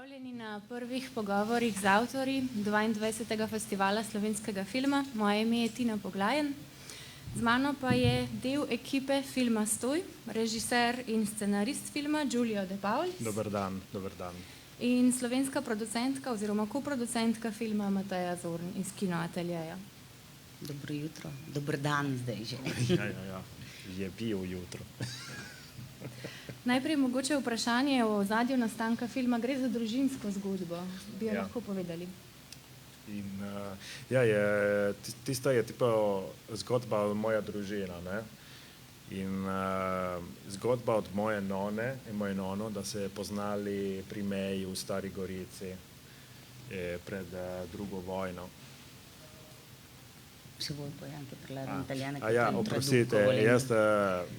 Pozdravljeni na prvih pogovorih z avtorji 22. festivala slovenskega filma. Moje ime je Tina Poglajen. Z mano pa je del ekipe filma Stoj, režiser in scenarist filma Giulio De Paul. Dober dan, dober dan. In slovenska producentka oziroma koproducentka filma Mateja Zorn iz Kinoateljeja. Dobro jutro, dober dan zdaj že. Ja. Je bil jutro. Najprej mogoče vprašanje o ozadju nastanka filma. Gre za družinsko zgodbo. Bi jo lahko povedali? In, tista je zgodba od moja družina. Ne? In zgodba od moje none in moje nono, da se poznali pri meji v Stari Gorici pred drugo vojno. Se vuoi poi anche parlare in italiano? Oprostite, jaz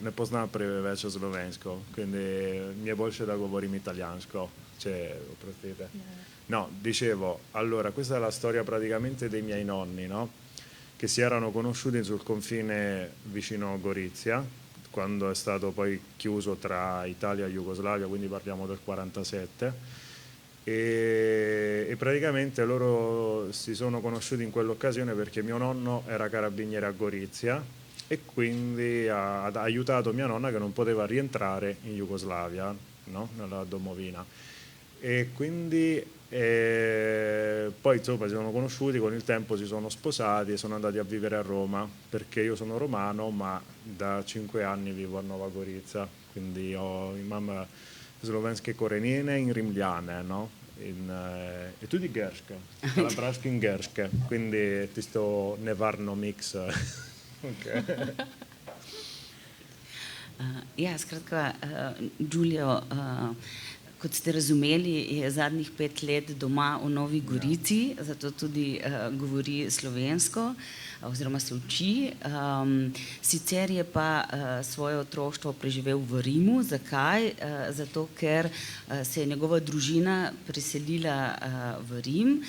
ne poznam preveč slovensko, quindi mi è bolje da govorim italijansko, oprostite. No, dicevo, allora, questa è la storia praticamente dei miei nonni, no? Che si erano conosciuti sul confine vicino Gorizia, quando è stato poi chiuso tra Italia e Jugoslavia, quindi parliamo del 47. E praticamente loro si sono conosciuti in quell'occasione perché mio nonno era carabiniere a Gorizia e quindi ha aiutato mia nonna che non poteva rientrare in Jugoslavia, no? Nella domovina. E quindi poi insomma si sono conosciuti, con il tempo si sono sposati e sono andati a vivere a Roma, perché io sono romano ma da 5 anni vivo a Nova Gorica, quindi imam slovenske korenine in rimljane, no? E tu di Grške, Kalabraške in Grške, quindi tisto nevarno mix. Okay. Skratka, Giulio, kot ste razumeli, je zadnjih 5 let doma v Novi Gorici, zato tudi govori slovensko oziroma se uči. Sicer je pa svoje otroštvo preživel v Rimu. Zakaj? Zato, ker se je njegova družina preselila v Rim.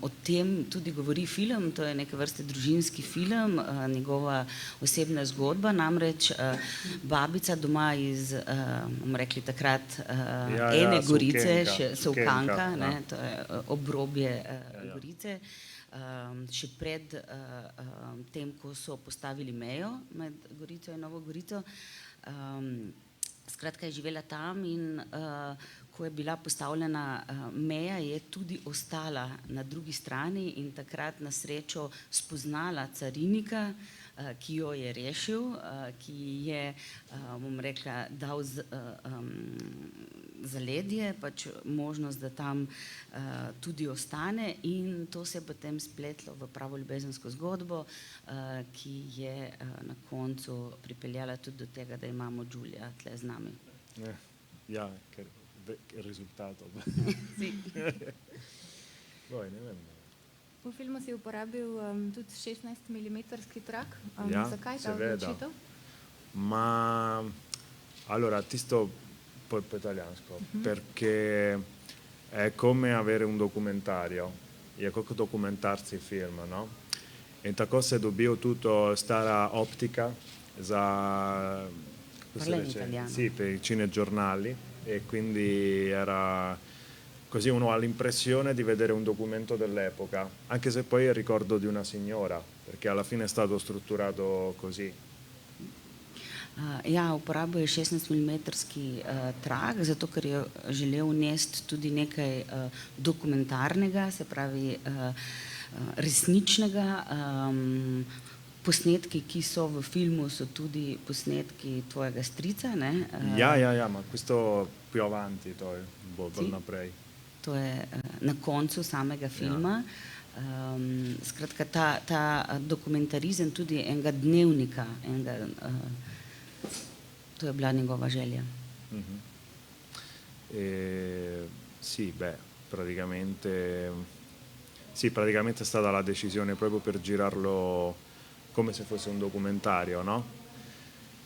O tem tudi govori film, to je neke vrste družinski film, njegova osebna zgodba, namreč babica doma iz, bomo rekli takrat, ene Gorice, še Sovkanka, to je obrobje Gorice, še pred tem, ko so postavili mejo med Gorico in Novo Gorico. Skratka je živela tam in ko je bila postavljena meja, je tudi ostala na drugi strani in takrat na srečo spoznala carinika, ki jo je rešil, ki je, bom rekla, dal zaledje, pač možnost, da tam tudi ostane, in to se je potem spletlo v pravo ljubezensko zgodbo, ki je na koncu pripeljala tudi do tega, da imamo Giulia tle z nami. Ja, ker rezultatov. Ne vem. V filmu si uporabil tudi 16 mm trak. Ja, zakaj ta odločitev? Allora, tisto poi italiano, perché è come avere un documentario, è come documentarsi film, no? E tako se dobijo tutto stara ottica za per i cinegiornali, e quindi era così, uno ha l'impressione di vedere un documento dell'epoca, anche se poi è il ricordo di una signora, perché alla fine è stato strutturato così. Uporabil je 16 mm trak, zato ker je želel vnesti tudi nekaj dokumentarnega, se pravi resničnega. Posnetki, ki so v filmu, so tudi posnetki tvojega strica, ne? Ja, ma questo più avanti, to je bolj naprej. To je na koncu samega filma. Skratka, ta dokumentarizem tudi enega dnevnika, to je bila njegova želja. Praticamente è stata la decisione proprio per girarlo come se fosse un documentario, no?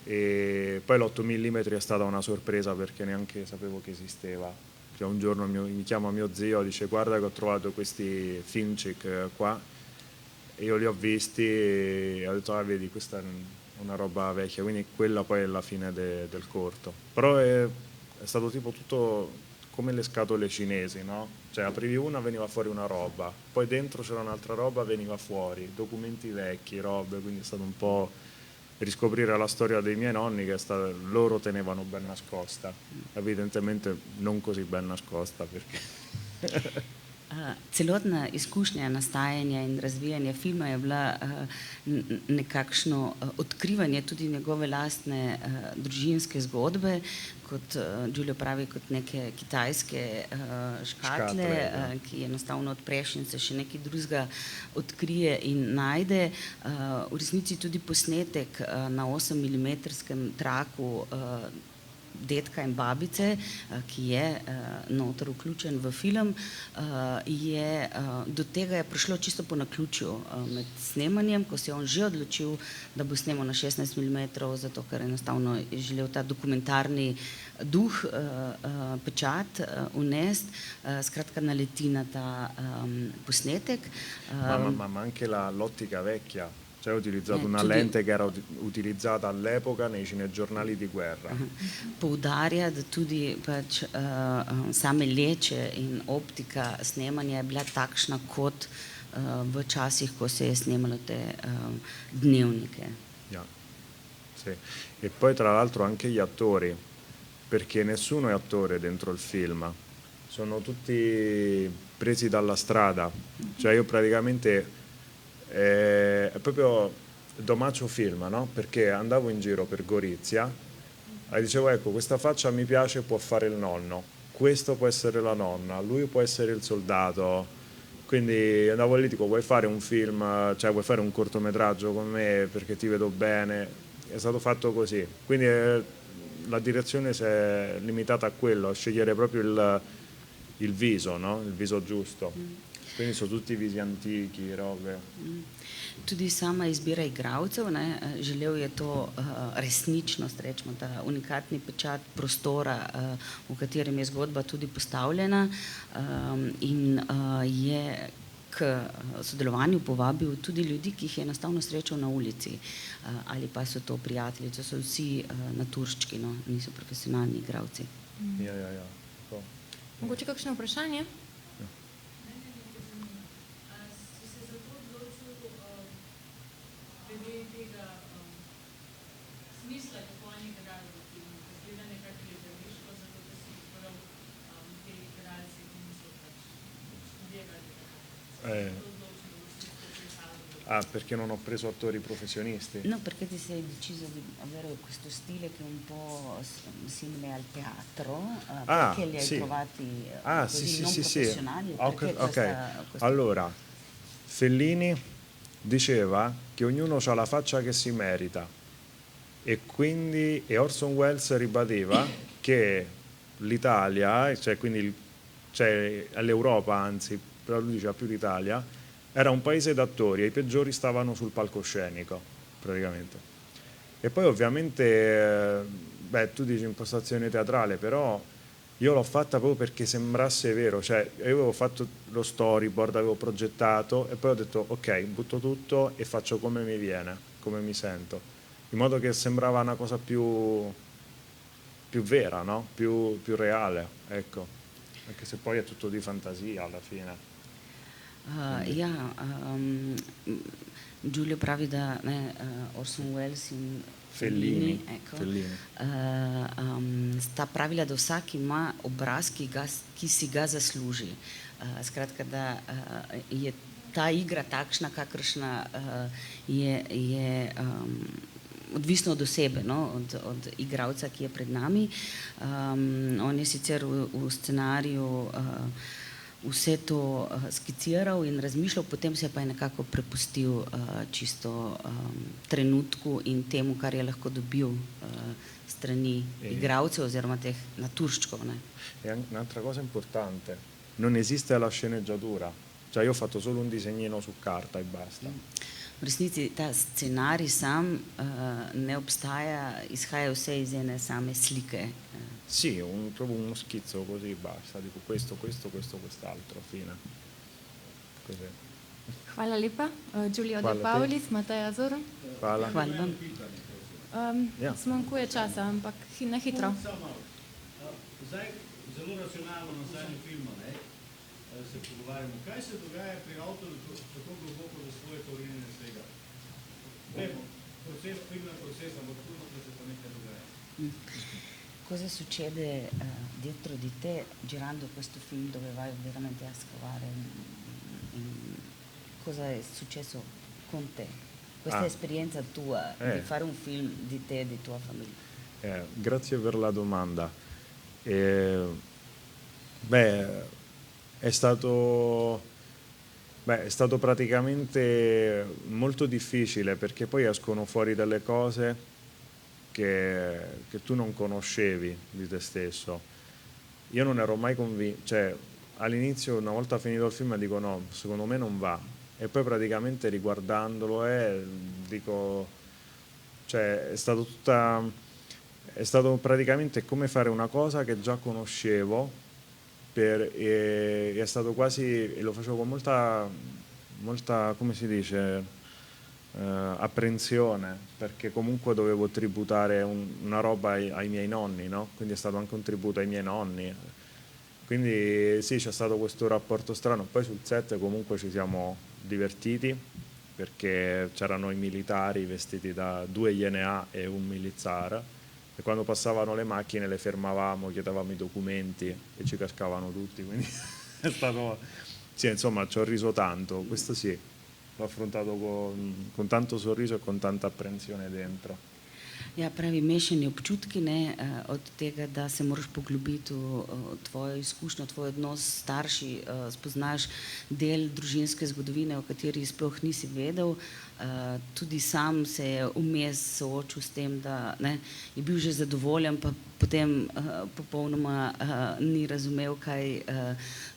E poi l'8 mm è stata una sorpresa perché neanche sapevo che esisteva. Cioè, un giorno mi chiama mio zio, dice: guarda che ho trovato questi filmchick qua, e io li ho visti e ho detto: vedi, questa è una roba vecchia, quindi quella poi è la fine del corto. Però è stato tipo tutto come le scatole cinesi, no? Cioè aprivi una, veniva fuori una roba, poi dentro c'era un'altra roba, veniva fuori, documenti vecchi, robe, quindi è stato un po' riscoprire la storia dei miei nonni che loro tenevano ben nascosta, evidentemente non così ben nascosta perché... Celotna izkušnja nastajanja in razvijanja filma je bila nekakšno odkrivanje tudi njegove lastne družinske zgodbe, kot Giulio pravi, kot neke kitajske škatle, ki enostavno odpreš in se še nekaj drugega odkrije in najde. V resnici tudi posnetek na 8-milimetrskem traku dedka in babice, ki je noter vključen v film, do tega je prišlo čisto po naključju med snemanjem, ko se je on že odločil, da bo snemal na 16 mm, zato ker enostavno je želel ta dokumentarni duh, pečat unesti, skratka naleti na ta posnetek. Ma anche l'ottica vecchia. Cioè ho utilizzato una lente che era utilizzata all'epoca nei cinegiornali di guerra. Poudarja, da tudi pač same leče in optika snemanja je bila takšna kot v časih, ko se je snemalo te dnevnike. Ja. Sì. E poi tra l'altro anche gli attori, perché nessuno è attore dentro il film, sono tutti presi dalla strada. Cioè io praticamente è proprio domacio film, no? Perché andavo in giro per Gorizia e dicevo ecco questa faccia mi piace, può fare il nonno, questo può essere la nonna, lui può essere il soldato, quindi andavo lì dico vuoi fare un film, cioè vuoi fare un cortometraggio con me perché ti vedo bene, è stato fatto così, quindi la direzione si è limitata a quello, a scegliere proprio il viso, no? Il viso giusto. Quindi so tutti visi antichi, robe. Tudi sama izbira igralcev, želel je to resničnost, rečemo, ta unikatni pečat prostora, v katerem je zgodba tudi postavljena, in je k sodelovanju povabil tudi ljudi, ki jih je enostavno srečal na ulici, ali pa so to prijatelji, to so vsi naturščki, no, niso profesionalni igralci. Ja. Mogoče kakšno vprašanje? Perché non ho preso attori professionisti? No, perché ti sei deciso di avere questo stile che è un po' simile al teatro, perché li hai trovati così non professionali? Ok. Allora, Fellini diceva che ognuno ha la faccia che si merita e Orson Welles ribadeva che l'Italia, cioè l'Europa anzi, però lui diceva più l'Italia, era un paese d'attori e i peggiori stavano sul palcoscenico, praticamente. E poi ovviamente, tu dici impostazione teatrale, però io l'ho fatta proprio perché sembrasse vero, cioè io avevo fatto lo storyboard, avevo progettato e poi ho detto ok, butto tutto e faccio come mi viene, come mi sento, in modo che sembrava una cosa più vera, no? Più reale, ecco, anche se poi è tutto di fantasia alla fine. Giulio pravi, da Orson Welles in Fellini. Sta pravila, da vsak ima obraz, ki si ga zasluži. Skratka, da je ta igra takšna, kakršna je odvisno od osebe, no? od igralca, ki je pred nami. On je sicer v scenariju vse to skiciral in razmišljal, potem se pa je nekako prepustil čisto trenutku in temu, kar je lahko dobil strani igralcev oziroma teh naturščkov. E un'altra cosa importante, non esiste la sceneggiatura, cioè io ho fatto solo un disegnino su carta e basta. V resnici ta scenarij sam ne obstaja, izhaja vse iz ene same slike. Sì, proprio uno schizzo così basta, dico questo, quest'altro, fine. Così. Hvala lepa. Giulio De Paulis, Mateja Zorn. Hvala. Hvala vam. Zmanjkuje časa, ampak na hitro. Zdaj, zelo racionalno na stanju filma, ne, se pogovarjamo. Kaj se dogaja pri avtorju tako globoko za svoje korenine svega? Vemo, film je proces, ampak tudi da se pa nekaj dogaja. Cosa succede dietro di te girando questo film dove vai veramente a scavare cosa è successo con te? Questa esperienza tua di fare un film di te e di tua famiglia. Grazie per la domanda. È stato praticamente molto difficile perché poi escono fuori delle cose che tu non conoscevi di te stesso. Io non ero mai convinto, cioè all'inizio una volta finito il film dico no, secondo me non va, e poi praticamente riguardandolo dico, cioè è stato praticamente come fare una cosa che già conoscevo e è stato quasi, e lo facevo con molta come si dice, apprensione, perché comunque dovevo tributare una roba ai miei nonni, no? Quindi è stato anche un tributo ai miei nonni, quindi sì, c'è stato questo rapporto strano. Poi sul set comunque ci siamo divertiti perché c'erano i militari vestiti da 2 INA e un milizar, e quando passavano le macchine le fermavamo, chiedevamo i documenti e ci cascavano tutti, quindi è stato, sì, insomma ci ho riso tanto, questo sì. L'ho affrontato con tanto sorriso e con tanta apprensione dentro. Ja, pravi mešani občutki, ne, od tega, da se moraš poglobiti v tvojo izkušnjo, tvoj odnos s starši, spoznaš del družinske zgodovine, o kateri sploh nisi vedel. Tudi sam se je vmes soočil s tem, da ne, je bil že zadovoljen, pa potem popolnoma ni razumel, kaj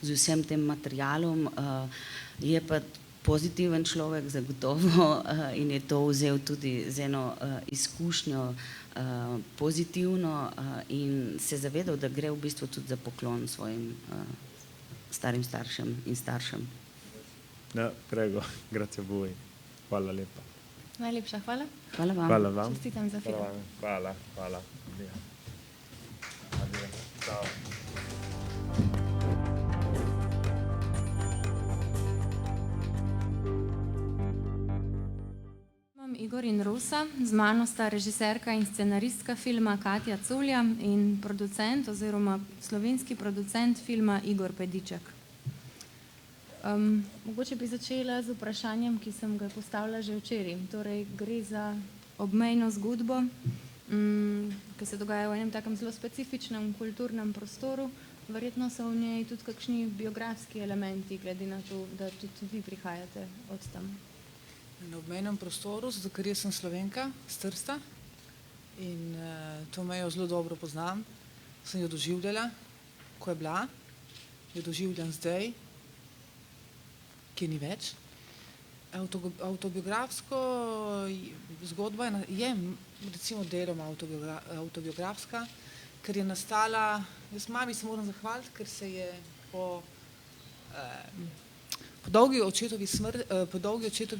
z vsem tem materialom. Je pa pozitiven človek zagotovo in je to vzel tudi z eno izkušnjo pozitivno in se zavedal, da gre v bistvu tudi za poklon svojim starim staršem in staršem. Ja, prego, grazie a voi. Hvala lepa. Najlepša hvala. Hvala vam. Hvala vam. Čestitam za film. Hvala. Addio. Ciao. Igor in Rosa, z mano sta režiserka in scenaristka filma Katja Culja in producent oziroma slovenski producent filma Igor Pediček. Mogoče bi začela z vprašanjem, ki sem ga postavila že včeraj. Torej, gre za obmejno zgodbo, ki se dogaja v enem takem zelo specifičnem kulturnem prostoru. Verjetno so v njej tudi kakšni biografski elementi, glede na to, da tudi vi prihajate od tam. Na obmejnem prostoru, zato ker jaz sem Slovenka s Trsta in to mejo zelo dobro poznam. Sem jo doživljala, ko je bila, jo doživljam zdaj, ki ni več. Avtobiografsko zgodba je recimo deloma avtobiografska, ker je nastala, jaz mami se moram zahvaliti, ker se je po dolgi očetovi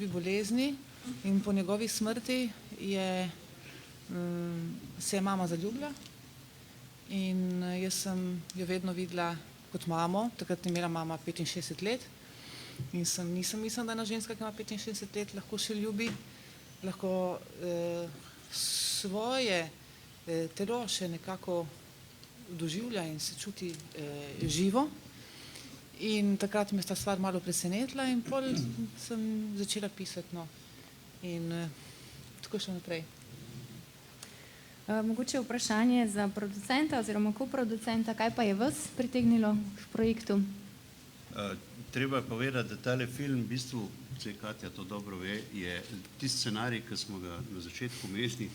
bolezni in po njegovi smrti se je mama zaljubila in jaz sem jo vedno videla kot mamo. Takrat je imela mama 65 let in nisem mislila, da ena ženska, ki ima 65 let, lahko še ljubi, lahko svoje telo še nekako doživlja in se čuti živo. In takrat me sta stvar malo presenetila in pol sem začela pisati, no. In tako še naprej. Mogoče vprašanje za producenta oziroma koproducenta, kaj pa je vas pritegnilo k projektu? Treba je povedati, da tale film, v bistvu, vse Katja to dobro ve, je tisti scenarij, ki smo ga na začetku imeli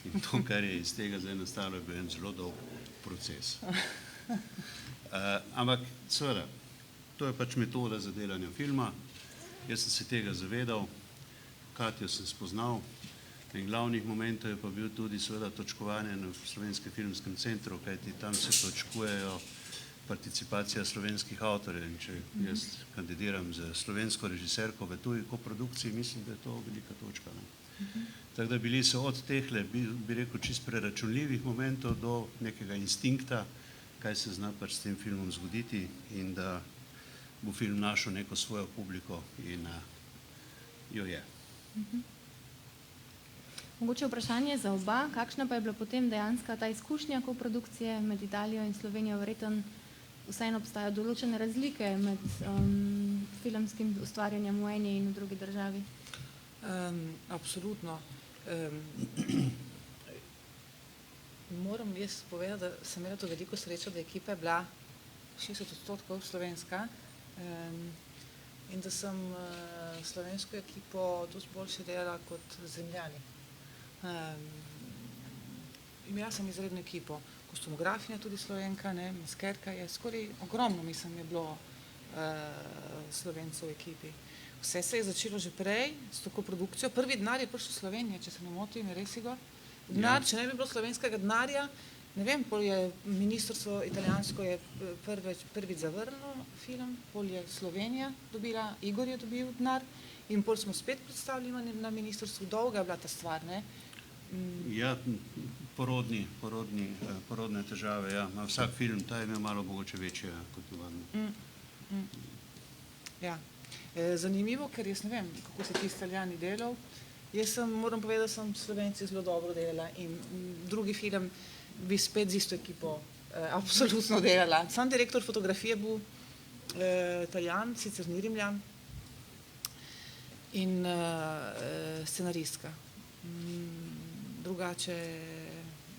in to, kar je iz tega zdaj nastalo, je bil en zelo dolg proces. Ampak seveda, to je pač metoda za delanje filma. Jaz sem se tega zavedal, Katjo sem spoznal in glavnih momentov je pa bil tudi seveda točkovanje na Slovenskem filmskem centru, kajti tam se točkujejo participacija slovenskih avtorjev in če jaz kandidiram za slovensko režiserko v tuji koprodukciji, mislim, da je to velika točka. Tako da bili so od tehle, bi rekel, čist preračunljivih momentov do nekega instinkta, kaj se zna pač s tem filmom zgoditi in da bo film našel neko svojo publiko in jo je. Mogoče vprašanje za oba, kakšna pa je bila potem dejanska ta izkušnja koprodukcije med Italijo in Slovenijo? Verjetno vseeno obstajajo določene razlike med filmskim ustvarjanjem v eni in v drugi državi. Absolutno. Moram jaz povedati, da sem imela to veliko srečo, da ekipa je bila 60% slovenska in da sem slovensko ekipo dosti boljše delala kot zemljani. Imela sem izredno ekipo, kostumografinja tudi Slovenka, maskerka je, skoraj ogromno, mislim, je bilo Slovencev v ekipi. Vse se je začelo že prej s to koprodukcijo. Prvi denar je prišel v Slovenijo, če se ne motim, je res Igor. Denar, če ne bi bilo slovenskega denarja, ne vem, pol je ministrstvo italijansko je prvič zavrnilo film, pol je Slovenija dobila, Igor je dobil denar in pol smo spet predstavili na ministrstvu. Dolga je bila ta stvar, ne? Ja, porodne težave, ja. Vsak film, ta je imel malo mogoče večje kot navadno. Ja. Zanimivo, ker jaz ne vem, kako se ti Italijani delal. Jaz moram povedati, da sem Slovenci zelo dobro delala in drugi film bi spet z isto ekipo absolutno delala. Sam direktor fotografije bil Italijan, sicer ni Rimljan, in scenaristka. Drugače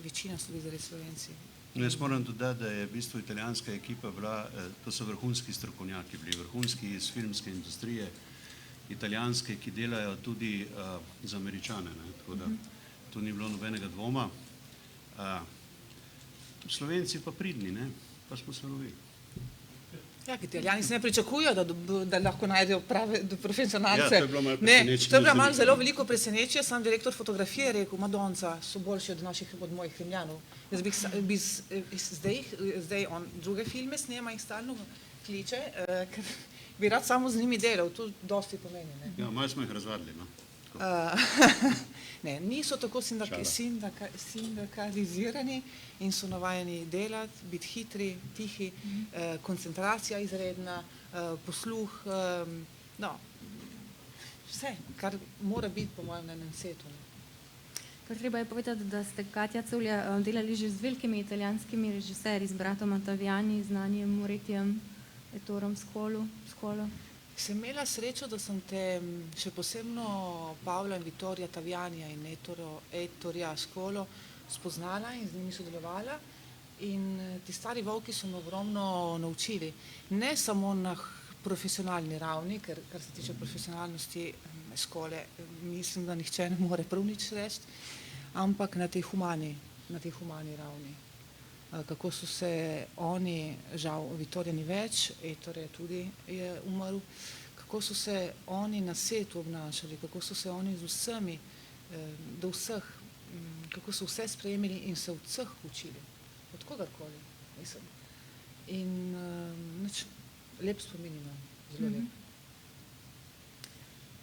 večina so bili res Slovenci. Jaz moram dodati, da je v bistvu italijanska ekipa bila, to so vrhunski strokovnjaki bili, vrhunski iz filmske industrije, italijanske, ki delajo tudi za Američane, tako da tu ni bilo nobenega dvoma. Slovenci pa pridni, pa smo se lovili. Ja, Italijani se ne pričakujejo, da lahko najdejo prave profesionalce. Ja, to je bilo malo presenečenje. To je bilo malo zelo veliko presenečenje. Sam direktor fotografije je rekel, Madonca so boljši od mojih Rimljanov. Jaz bi zdaj on druge filme snema in stalno kliče, ker bi rad samo z njimi delal. To dosti pomeni. Ja, malo smo jih razvadili, Ne, niso tako sindikalizirani in so navajeni delati, biti hitri, tihi, koncentracija izredna, posluh, vse, kar mora biti po mojem na enem setu. Treba je povedati, da ste, Katja Culja, delali že z velikimi italijanskimi režiserji, z bratom Taviani, znanjem Moretijem, Ettorom Scolo. Sem imela srečo, da sem te še posebno Pavla in Vittorija Tavianija in Ettorja Scolo spoznala in z njimi sodelovala in ti stari volki so me ogromno naučili. Ne samo na profesionalni ravni, ker kar se tiče profesionalnosti Scole, mislim, da nihče ne more prav nič reči, ampak na tej humani ravni. Kako so se oni, žal Vittorija ni več, Ettore tudi je umrl, kako so se oni na setu obnašali, kako so se oni z vsemi, do vseh, kako so vse sprejemili in se od vseh učili, od kogarkoli, mislim. In lep spomin imam, zelo lep.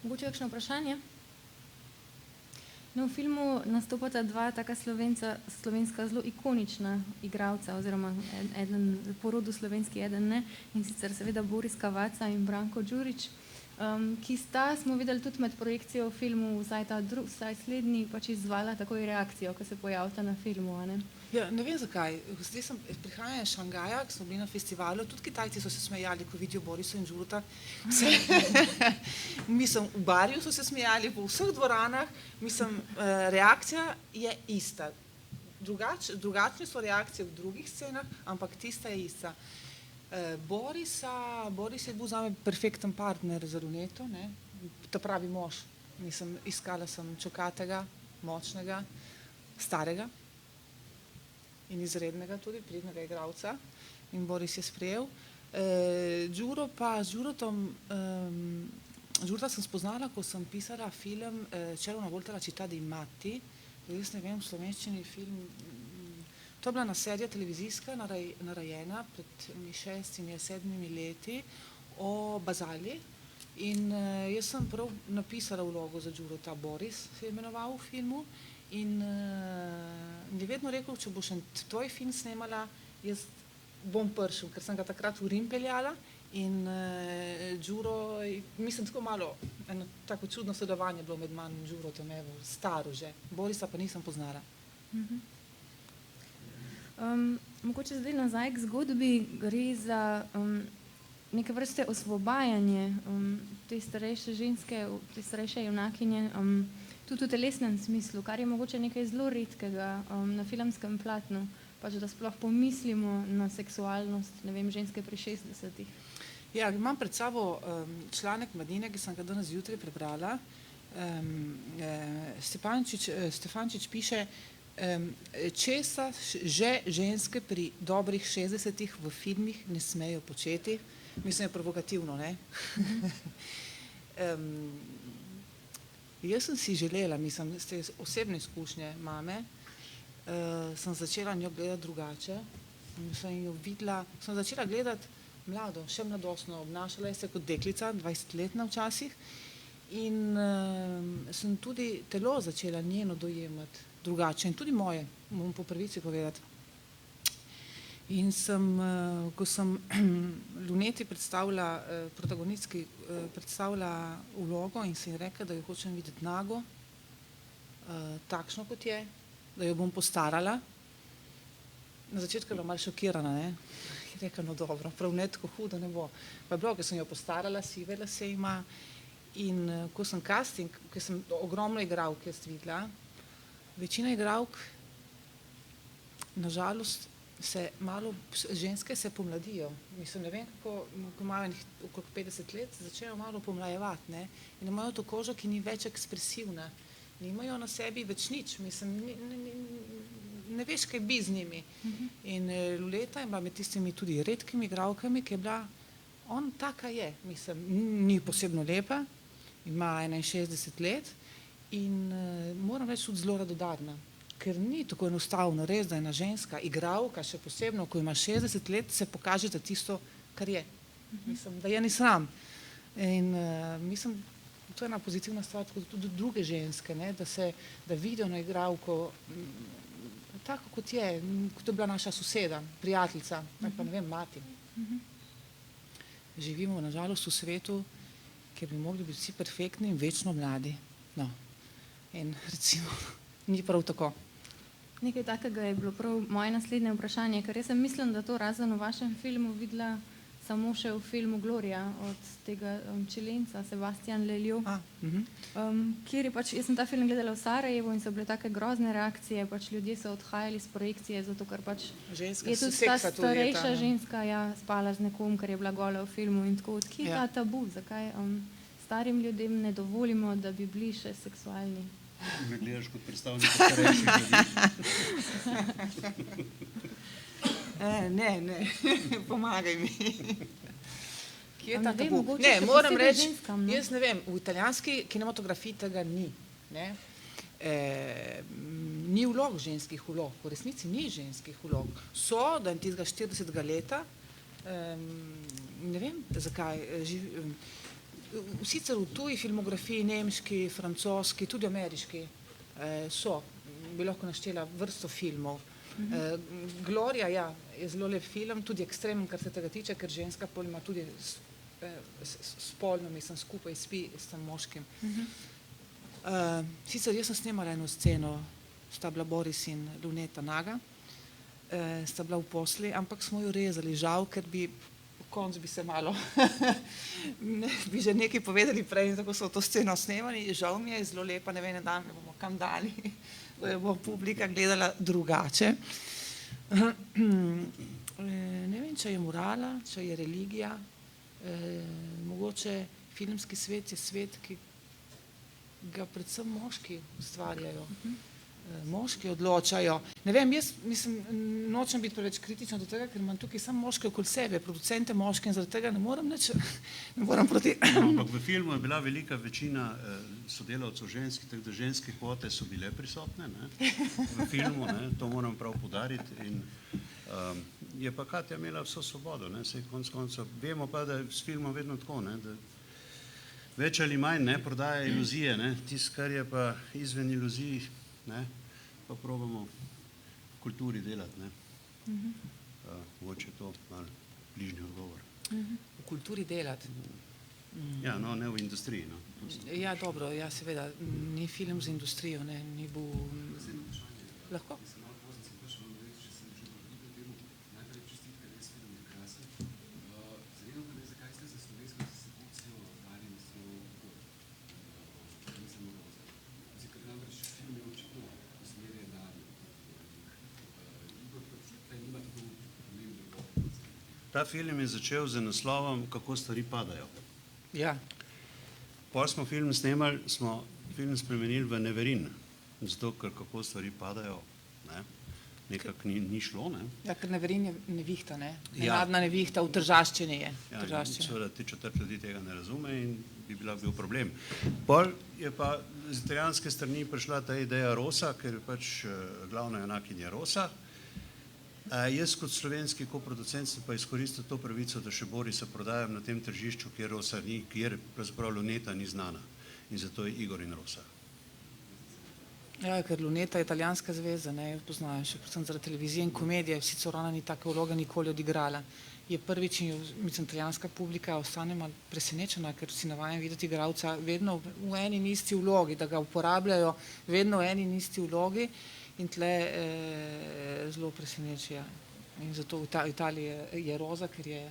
Mogoče kakšno vprašanje? No, v filmu nastopata dva taka slovenska zelo ikonična igralca, oziroma eden po rodu slovenski, eden ne, in sicer seveda Boris Cavazza in Branko Đurić, ki sta, smo videli tudi med projekcijo v filmu, vsaj slednji pač izzvala takoj reakcijo, ko se pojavita na filmu, a ne? Ja, ne vem zakaj. Zdaj sem prihajala iz Šangaja, ko smo bili na festivalu, tudi Kitajci so se smejali, ko vidijo Borisa in Đurota. Mislim, v barju so se smejali, po vseh dvoranah, mislim, reakcija je ista. Drugačne so reakcije v drugih scenah, ampak tista je ista. Boris je bil zame perfekten partner za Runeto, ta pravi mož. Mislim, iskala sem čokatega, močnega, starega in izrednega tudi, pridnega igralca in Boris je sprejel. Đurota sem spoznala, ko sem pisala film C'era una volta la città dei matti, jaz ne vem, v slovenščini film, to je bila ena serija televizijska, narejena pred 6-7 leti o Bazali in jaz sem prav napisala vlogo za Đurota, Boris se je imenoval v filmu in je vedno rekel, če boš tvoj film snemala, jaz bom prišel, ker sem ga takrat v Rim peljala in Đuro, mislim, tako malo, eno tako čudno sodelovanje bilo med mano in Đuro Tomevo, staro že. Borisa pa nisem poznala. Mogoče zdaj nazaj k zgodbi, gre za neke vrste osvobajanje te starejše ženske, te starejše junakinje, tudi v telesnem smislu, kar je mogoče nekaj zelo redkega na filmskem platnu, pač da sploh pomislimo na seksualnost, ne vem, ženske pri 60-ih. Ja, imam pred sabo članek Mladine, ki sem ga danes zjutraj prebrala. Stefančič piše, česa že ženske pri dobrih 60-ih v filmih ne smejo početi. Mislim, je provokativno, ne? Jaz sem si želela, mislim, z te osebne izkušnje mame, sem začela njo gledati drugače. Sem jo videla, sem začela gledati mlado, še mladostno, obnašala je se kot deklica, 20-letna včasih, in sem tudi telo začela njeno dojemati drugače in tudi moje, moram po pravici povedati. In ko sem Luneti predstavila, protagonistki predstavila vlogo in sem ji rekla, da jo hočem videti nago, takšno kot je, da jo bom postarala. Na začetku je bila malo šokirana, ne? Je rekla, no dobro, prav ne tako hudo ne bo. Pa je bilo, ker sem jo postarala, sive lase ima in ko sem casting, ker sem ogromno igralk jaz videla, večina igralk, nažalost, ženske se pomladijo. Mislim, ne vem, kako imajo okrog 50 let, začnejo malo pomlajevati, ne? In imajo to kožo, ki ni več ekspresivna. Nimajo na sebi več nič, mislim, ne veš, kaj bi z njimi. In Luleta je bila med tistimi tudi redkimi igralkami, ki je bila, on taka je, mislim, ni posebno lepa, ima 61 let in moram reči tudi zelo radodarna. Ker ni tako enostavno, res, da ena ženska, igralka, še posebno, ko ima 60 let, se pokaže za tisto, kar je. Mislim, da je ni sram. In mislim, to je ena pozitivna stvar, tudi druge ženske, ne, da vidijo na igralko tako, kot je bila naša soseda, prijateljica, pa ne vem, mati. Živimo, nažalost, v svetu, kjer bi mogli biti vsi perfektni in večno mladi. No, in recimo, ni prav tako. Nekaj takega je bilo prav moje naslednje vprašanje, ker jaz sem mislim, da to razen v vašem filmu videla samo še v filmu Gloria od tega Čilenca, Sebastian Lelio, kjer je pač, jaz sem ta film gledala v Sarajevu in so bile take grozne reakcije, pač ljudje so odhajali z projekcije, zato ker pač je tudi ta starejša ženska spala z nekom, ker je bila gola v filmu in tako, odkje je ta tabu, zakaj starim ljudem ne dovolimo, da bi bili še seksualni? Me gledaš kot predstavnik starejših ljudi? Ne, pomagaj mi. Kje je ta tabu? Ne, moram reči, jaz ne vem, v italijanski kinematografiji tega ni. Ni vlog ženskih vlog, v resnici ni ženskih vlog. So, da je tistega 40. leta, ne vem, zakaj, sicer v tuji filmografiji, nemški, francoski, tudi ameriški, bi lahko naštela vrsto filmov. Gloria, ja, je zelo lep film, tudi ekstremen, kar se tega tiče, ker ženska pol ima tudi spolno, mislim, skupaj spi s tem moškim. Sicer jaz sem snemala eno sceno, sta bila Boris in Luneta naga, sta bila v posli, ampak smo jo rezali, žal, ker bi konc bi se malo, bi že nekaj povedali prej, tako so to sceno snemali, žal mi je zelo lepa, ne vem, dan, ne bomo kam dali, da jo bo publika gledala drugače. Ne vem, če je morala, če je religija, mogoče filmski svet je svet, ki ga predvsem moški ustvarjajo. Moški odločajo. Ne vem, jaz mislim, nočem biti preveč kritična do tega, ker imam tukaj samo moške okoli sebe, producente moške in zaradi tega ne moram proti... Ampak v filmu je bila velika večina sodelavcev ženskih, tako da ženske kvote so bile prisotne v filmu, to moram prav poudariti in je pa Katja imela vso svobodo, saj konec koncev. Vemo pa, da je s filmom vedno tako, da več ali manj prodaja iluzije, tisto, kar je pa izven iluzij, pa probamo v kulturi delati. mogoče je to malo bližnji odgovor. V kulturi delati. Ja, no, ne v industriji. No. Ja, dobro, ja, seveda, ni film za industrijo, ne, ni bil... Lahko? Ta film je začel z naslovom Kako stvari padajo. Ja. Pol smo film snemali, smo film spremenili v Neverin, zato ker kako stvari padajo, ne? Nekako ni šlo, ne? Ja, ker Neverin je nevihta, ne? Ja. Nenadna nevihta, v Tržaščini je. Ja, Tržaščina. seveda ti četrt ljudi tega ne razume in bi bil problem. Pol je pa z italijanske strani prišla ta ideja Rosa, ker je pač glavna junakinja Rosa. Jaz kot slovenski koproducent sem pa izkoristil to pravico, da še Borisa prodajam na tem tržišču, kjer Rosa ni, kjer pravzaprav Luneta ni znana. In zato je Igor in Rosa. Ja, ker Luneta je italijanska zveza, ne, jo poznajo še predvsem zaradi televizije in komedije, sicer ona ni take vloge nikoli odigrala. Je prvič in mislim, italijanska publika ostane malo presenečena, ker si navajen videti igralca vedno v eni in isti vlogi, da ga uporabljajo vedno v eni in isti vlogi. In tle zelo preseneča. In zato v Italiji je Roza, ker je,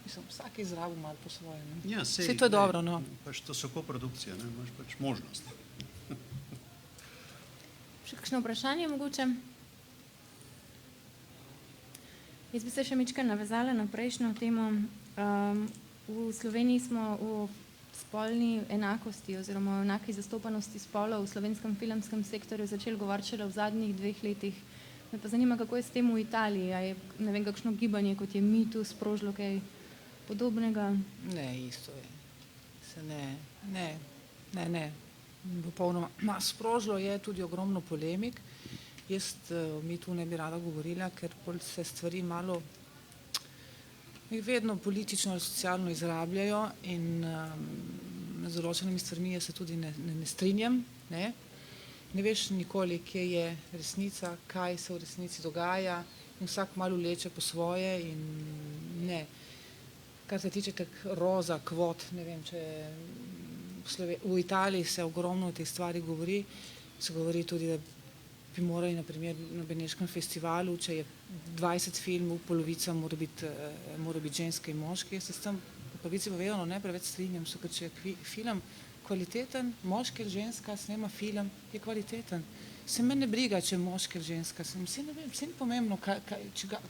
mislim, vsak izrabil malo po svoje. Ja, Vse to je dobro, no. Pač to so koprodukcije, ne, imaš pač možnost. Še kakšno vprašanje mogoče? Jaz bi se še mičkaj navezala na prejšnjo temo. V Sloveniji smo v spolni enakosti oziroma enaki zastopanosti spolov v slovenskem filmskem sektorju začeli govoriti šele v zadnjih 2 letih. Me pa zanima, kako je s tem v Italiji. A je, ne vem, kakšno gibanje, kot je MeToo, sprožilo kaj podobnega? Ne, isto je. Se ne. Popolnoma. Sprožilo je tudi ogromno polemik. Jaz o MeToo ne bi rada govorila, ker se stvari malo vedno politično ali socialno izrabljajo in z določenimi stvarmi jaz se tudi ne strinjam. Ne veš nikoli, kje je resnica, kaj se v resnici dogaja in vsak malo vleče po svoje in ne. Kar se tiče tak Roza, kvot, ne vem, če v Italiji se ogromno o teh stvari govori, se govori tudi, da bi morali na primer na Beneškem festivalu, če je 20 filmov, polovica mora biti ženske in moški. Jaz se s tem po pravici povedano ne preveč strinjam, ker če je film kvaliteten, moški ali ženska snema film, je kvaliteten. Se me ne briga, če je moški ali ženska, se ne vem, se ni pomembno,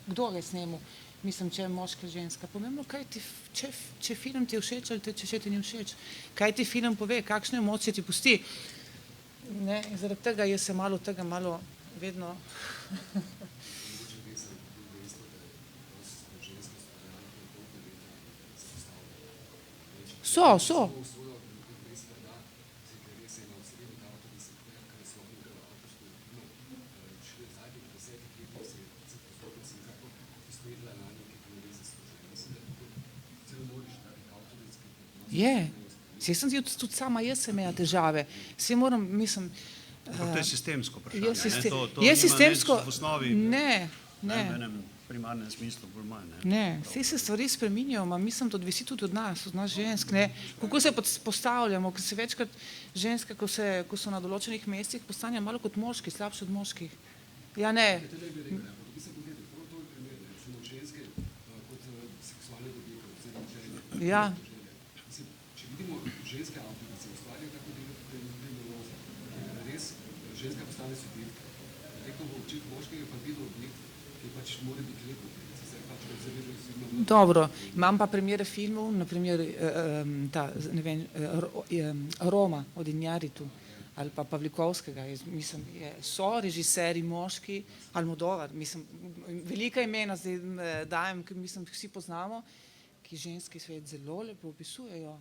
kdo ga je snemal, mislim, če je moški ali ženska. Pomembno, če film ti je všeč ali če ti ni všeč. Kaj ti film pove, kakšne emocije ti pusti. Ne, in zaradi tega jaz se malo vedno... So. Je. Jaz sem tudi sama, jaz sem imela težave. Vse moram, mislim... To je sistemsko vprašanje, je to nima sistemsko... v osnovi... Ne. V enem primarnem smislu bolj manj. Ne, vse se stvari spreminjajo, mislim, to odvisi tudi od nas žensk, ne. Kako se postavljamo, ker se večkrat ženske, ko so na določenih mestih, postanjajo malo kot moški, slabši od moških. Ja, ne. Ja. Ženske avtorice ustvarjajo tako delo Roza. Res, ženska postane subjekt. Nekdo v očih moškega pa videl objekt, ki pač mora biti lepo. Dobro, imam pa primere filmov, naprimer Roma od Injaritu ali pa Pavlikovskega. Mislim, so režiserji moški, Almodovar, mislim, velika imena zdaj dajem, ki mislim, vsi poznamo, ki ženski svet zelo lepo opisujejo.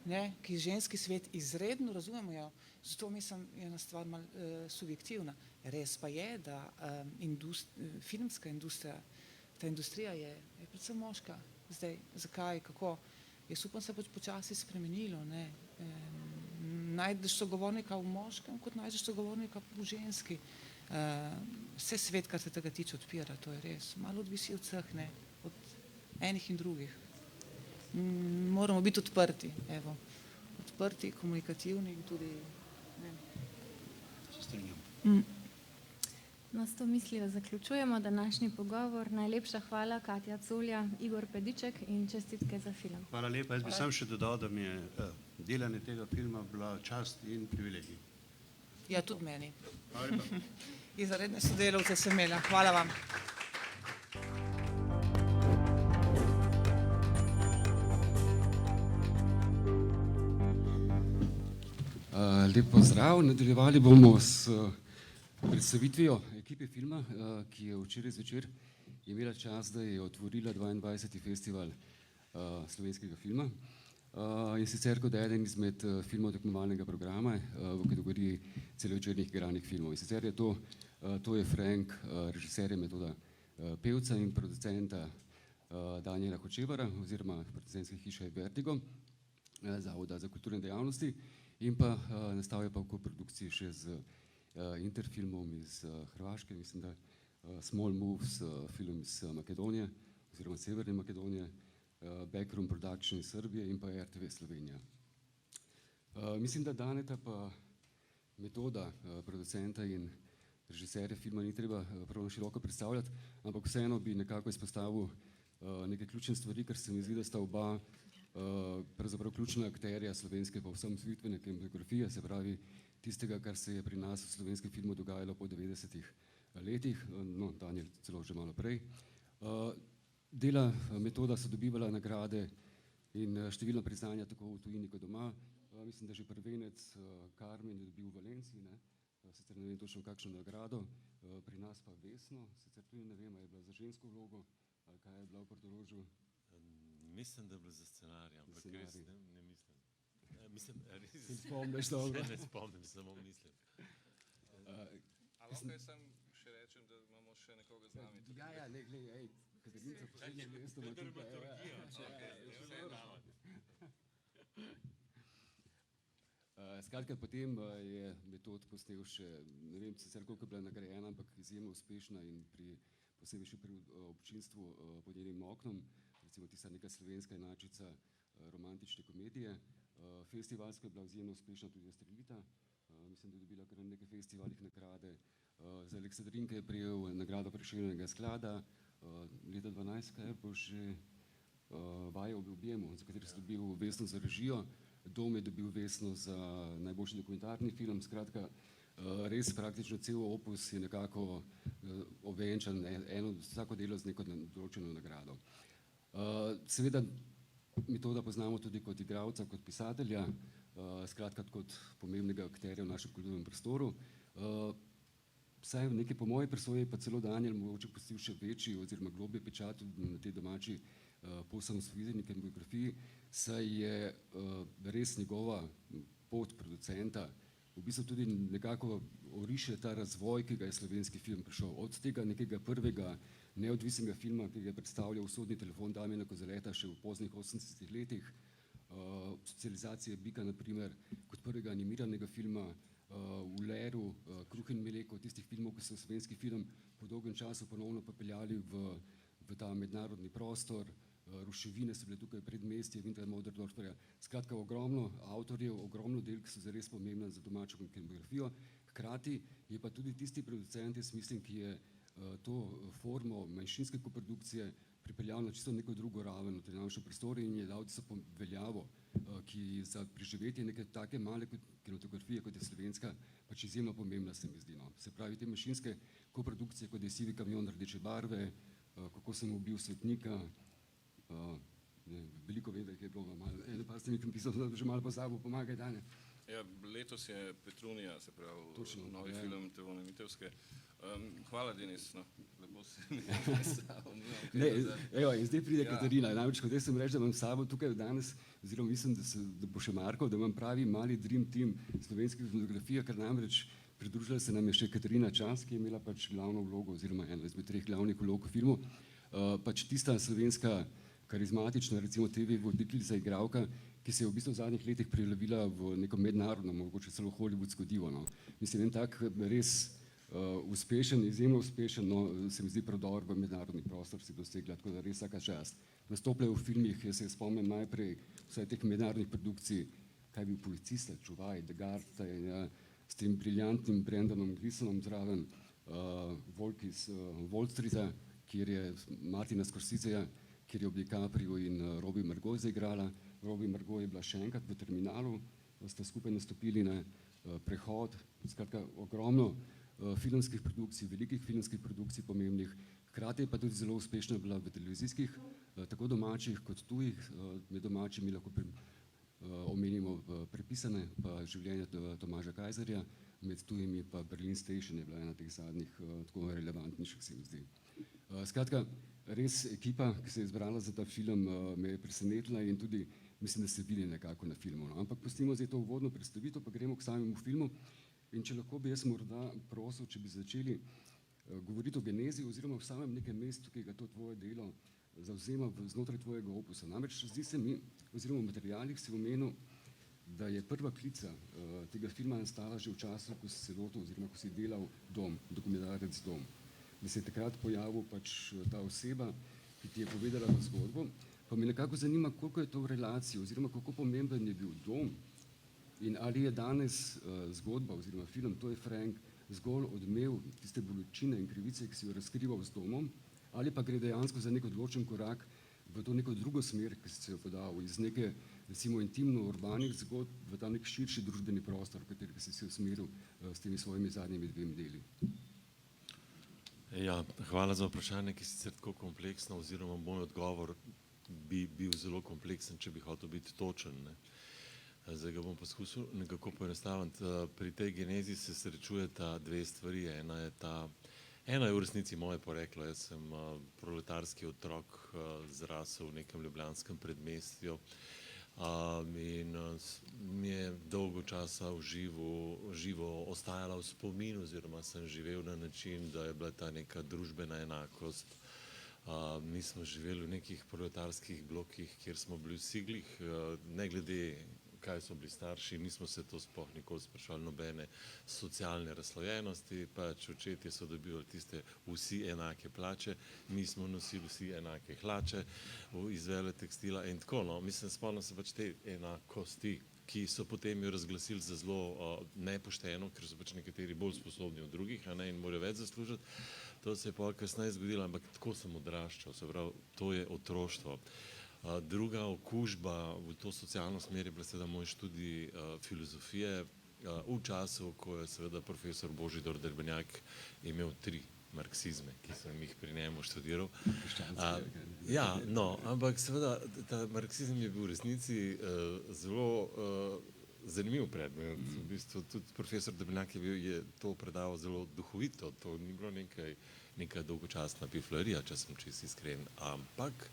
Ne, ki ženski svet izredno razumemo, zato mislim, je ena stvar malo subjektivna. Res pa je, da filmska industrija, ta industrija je predvsem moška. Zdaj, zakaj, kako? Jaz upam, se pač počasi spremenilo. Najdeš sogovornika v moškem, kot najdeš sogovornika v ženski. Vse svet, kar se tega tiče, odpira, to je res. Malo odvisi od vseh, ne, od enih in drugih. Moramo biti odprti, evo. Odprti, komunikativni in tudi, ne. Se strinjam. No, s to mislijo zaključujemo današnji pogovor. Najlepša hvala Katja Colja, Igor Pediček in čestitke za film. Hvala lepa. Jaz bi sam še dodal, da mi je delanje tega filma bila čast in privilegij. Ja, tudi meni. Hvala lepa. Izredne sodelavce sem imela. Hvala vam. Lep pozdrav. Nadaljevali bomo s predstavitvijo ekipe filma, ki je včeraj zvečer imela čast, da je otvorila 22. festival slovenskega filma. In sicer kot eden izmed filmov tekmovalnega programa v kategoriji celovečernih igranih filmov. In sicer je to je Frank, režiser je Metoda pevca in producenta Danijela Hočevara oziroma producentske hiše Vertigo, Zavoda za kulturne dejavnosti, in pa nastal je pa v koprodukciji še z Interfilmom iz Hrvaške, mislim, da Small Moves, film iz Makedonije oziroma Severne Makedonije, Backroom Production iz Srbije in pa RTV Slovenija. Mislim, da Daneta pa Metoda, producenta in režiserja filma ni treba prav na široko predstavljati, ampak vseeno bi nekako izpostavil neke ključne stvari, ker se mi zdi, da sta oba pravzaprav ključna akterja slovenske pa vsem svitvene kinematografije, se pravi tistega, kar se je pri nas v slovenskem filmu dogajalo po 90-ih letih, no, Danijel celo že malo prej. Dela Metoda so dobivala nagrade in številna priznanja tako v tujini kot doma. Mislim, da že prvenec Carmen je dobil v Valenciji, ne? Sicer ne vem točno kakšno nagrado, pri nas pa Vesno, sicer tudi ne vem, je bila za žensko vlogo ali kaj je bila v Portorožu. Mislim, da je bilo za scenarij, ampak res ne mislim. Mislim, res se spomniš dobro. Ne spomnim, samo mislim. A lahko jaz sam še rečem, da imamo še nekoga z nami? Ja, ne, glej, ej, Katarina, poslednje mesto ima tukaj. Skratka, potem je Metod posnel še, ne vem sicer koliko je bila nagrajena, ampak izjemno uspešna in posebej še pri občinstvu Pod njenim oknom, recimo tista neka slovenska enačica romantične komedije. Festivalsko je bila izjemno uspešna tudi Astrelita, mislim, da je dobila kar na nekaj festivalih nagrade. Za Aleksandrinke je prijel nagrado Prešernovega sklada, leta 2012, kaj bo že Vaja v objemu, za kateri so dobil Vesno za režijo, Dom je dobil Vesno za najboljši dokumentarni film, skratka, res praktično cel opus je nekako ovenčan, vsako delo z neko določeno nagrado. Seveda Metoda poznamo tudi kot igralca, kot pisatelja, skratka kot pomembnega akterja v našem kulturnem prostoru. Vsaj v nekaj po moji presoji pa celo Danijel mogoče pustil še večji oziroma globje pečat na tej domači posamosvojitveni kinematografiji, saj je res njegova pot producenta v bistvu tudi nekako oriše ta razvoj, ki ga je slovenski film prišel. Od tega nekega prvega neodvisnega filma, ki ga je predstavljal Usodni telefon Damjana Kozoleta še v poznih 80-ih letih, Socializacije bika, na primer, kot prvega animiranega filma, v Leru, Kruh in mleko, tistih filmov, ki so slovenski film po dolgem času ponovno popeljali v ta mednarodni prostor. Ruševine so bile tukaj predmestje Vinterja Möderdorferja. Skratka, ogromno avtorjev, ogromno del, ki so zares pomembne za domačo kinematografijo. Hkrati je pa tudi tisti producent, jaz mislim, ki je to formo manjšinske koprodukcije pripeljal na čisto neko drugo raven v tej našem prostoru in je dal tisto veljavo, ki za preživetje neke take male kinematografije, kot je slovenska, pač izjemno pomembna, se mi zdi. Se pravi, te manjšinske koprodukcije, kot je Sivi kamion rdeče barve, Kako sem ubil svetnika, veliko ve, da jih je bilo malo, pa ste mi pisal, da že malo pozabil, pomagaj Dane. Ja, letos je Petrunija, se pravi, točno, novi film Tevone Mitevske. Hvala, Denis, no, lepo si mi predstavil. Evo, in zdaj pride Katarina. Namreč, kot jaz sem reči, da imam s sabo tukaj danes, oziroma mislim, da bo še Marko, da imam pravi mali dream team slovenske fotografije, ker namreč pridružila se nam je še Katarina Čas, ki je imela pač glavno vlogo, oziroma eno izmed 3 glavnih vlog v filmu. Pač tista slovenska karizmatična, recimo TV voditeljica, igralka, ki se je v bistvu v zadnjih letih prelevila v neko mednarodno, mogoče celo hollywoodsko divo. Mislim, en tak res uspešen, izjemno uspešen, no, se mi zdi prodor v mednarodni prostor si dosegla, tako da res vsaka čast. Nastopljajo v filmih, jaz se spomnim najprej vsaj teh mednarodnih produkcij, kaj je bil Policista, Čuvaj, The Guard, ja, s tem briljantnim Brendanom Gleesonom zraven, Volk iz Wall Streeta, kjer je Martina Scorseseja, kjer je ob DiCaprio in Robbie Margot zaigrala. Robbie Margot je bila še enkrat v Terminalu, sta skupaj nastopili na Prehod, skratka ogromno filmskih produkcij, velikih filmskih produkcij pomembnih, hkrati je pa tudi zelo uspešna bila v televizijskih, tako domačih kot tujih, med domačimi lahko omenimo Prepisane, pa Življenje Tomaža Kajzerja, med tujimi pa Berlin Station je bila ena teh zadnjih tako relevantnejših, se mi zdi. Skratka, res ekipa, ki se je izbrala za ta film, me je presenetila in tudi mislim, da ste bili nekako na filmu. No? Ampak pustimo zdaj to uvodno predstavitev, pa gremo k samemu filmu. In če lahko bi jaz morda prosil, če bi začeli govoriti o genezi oziroma v samem nekem mestu, ki ga to tvoje delo zavzema znotraj tvojega opusa. Namreč zdi se mi, oziroma v materialih si omenil, da je prva klica tega filma nastala že v času, ko si se lotil oziroma ko si delal Dom, dokumentarec Dom. Da se je takrat pojavil pač ta oseba, ki ti je povedala to zgodbo. Pa me nekako zanima, koliko je to v relaciji oziroma kako pomemben je bil Dom in ali je danes zgodba oziroma film To je Frank zgolj odmev tiste bolečine in krivice, ki si jo razkrival z Domom, ali pa gre dejansko za nek odločen korak v to neko drugo smer, ki si se jo podal iz neke, recimo, intimno-urbanih zgodb v ta nek širši družbeni prostor, v katerega si se usmeril s temi svojimi zadnjimi dvemi deli. Ja, hvala za vprašanje, ki je sicer tako kompleksno, oziroma moj odgovor bi bil zelo kompleksen, če bi hotel biti točen. Ne. Zdaj ga bom poskusil nekako poenostaviti. Pri tej genezi se srečujeta dve stvari. Ena je v resnici moje poreklo. Jaz sem proletarski otrok, zrasel v nekem ljubljanskem predmestju in mi je dolgo časa živo ostajala v spominu oziroma sem živel na način, da je bila ta neka družbena enakost. Mi smo živeli v nekih proletarskih blokih, kjer smo bili vsi glih, ne glede kaj so bili starši, nismo se to sploh nikoli sprašvali, nobene socialne razslojenosti, pač očetje so dobivali tiste vsi enake plače, mi smo nosili vsi enake hlače iz veletekstila in tako, no, mislim, spomnim se pač te enakosti, ki so potem jo razglasili za zelo nepošteno, ker so pač nekateri bolj sposobni od drugih, a ne, in morajo več zaslužiti. To se je pa kasneje zgodilo, ampak tako sem odraščal, se pravi, to je otroštvo. Druga okužba v to socialno smer je bila seveda moj študij filozofije v času, ko je seveda profesor Božidar Derbenjak imel 3 marksizme, ki sem jih pri njemu študiral. Ja, no, ampak seveda ta marksizem je bil v resnici zelo zanimiv predmet. V bistvu tudi profesor Derbenjak je to predaval zelo duhovito, to ni bilo neka dolgočasna piflarija, če sem čisto iskren, ampak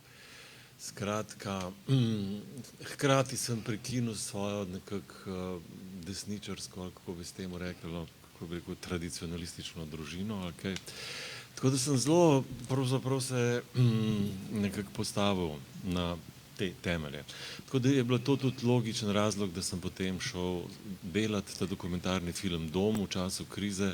skratka, hkrati sem prekinil svojo nekako desničarsko, ali kako bi s temu rekli, kako bi rekel, tradicionalistično družino, ali kaj. Tako da sem zelo pravzaprav se nekako postavil na te temelje. Tako da je bilo to tudi logičen razlog, da sem potem šel delati ta dokumentarni film Dom v času krize,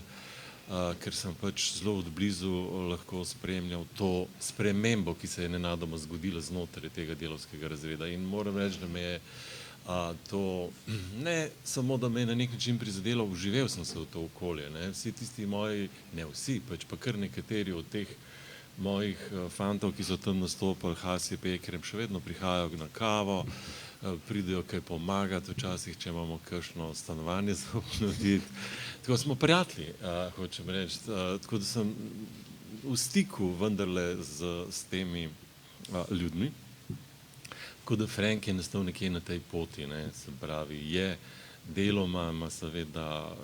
ker sem pač zelo od blizu lahko spremljal to spremembo, ki se je nenadoma zgodila znotraj tega delavskega razreda. In moram reči, da me je to ne samo, da me je na nek način prizadelo, vživel sem se v to okolje. Ne. Vsi tisti moji, ne vsi, pač pa kar nekateri od teh mojih fantov, ki so tam nastopali, Hasje, Pekrem, še vedno prihajajo na kavo, pridejo kaj pomagati, včasih, če imamo kakšno stanovanje za obnoviti. Tako smo prijatelji, hočem reči. Tako da sem v stiku vendarle s temi ljudmi. Tako da Frank je nastal nekje na tej poti, ne, se pravi, je deloma, ima seveda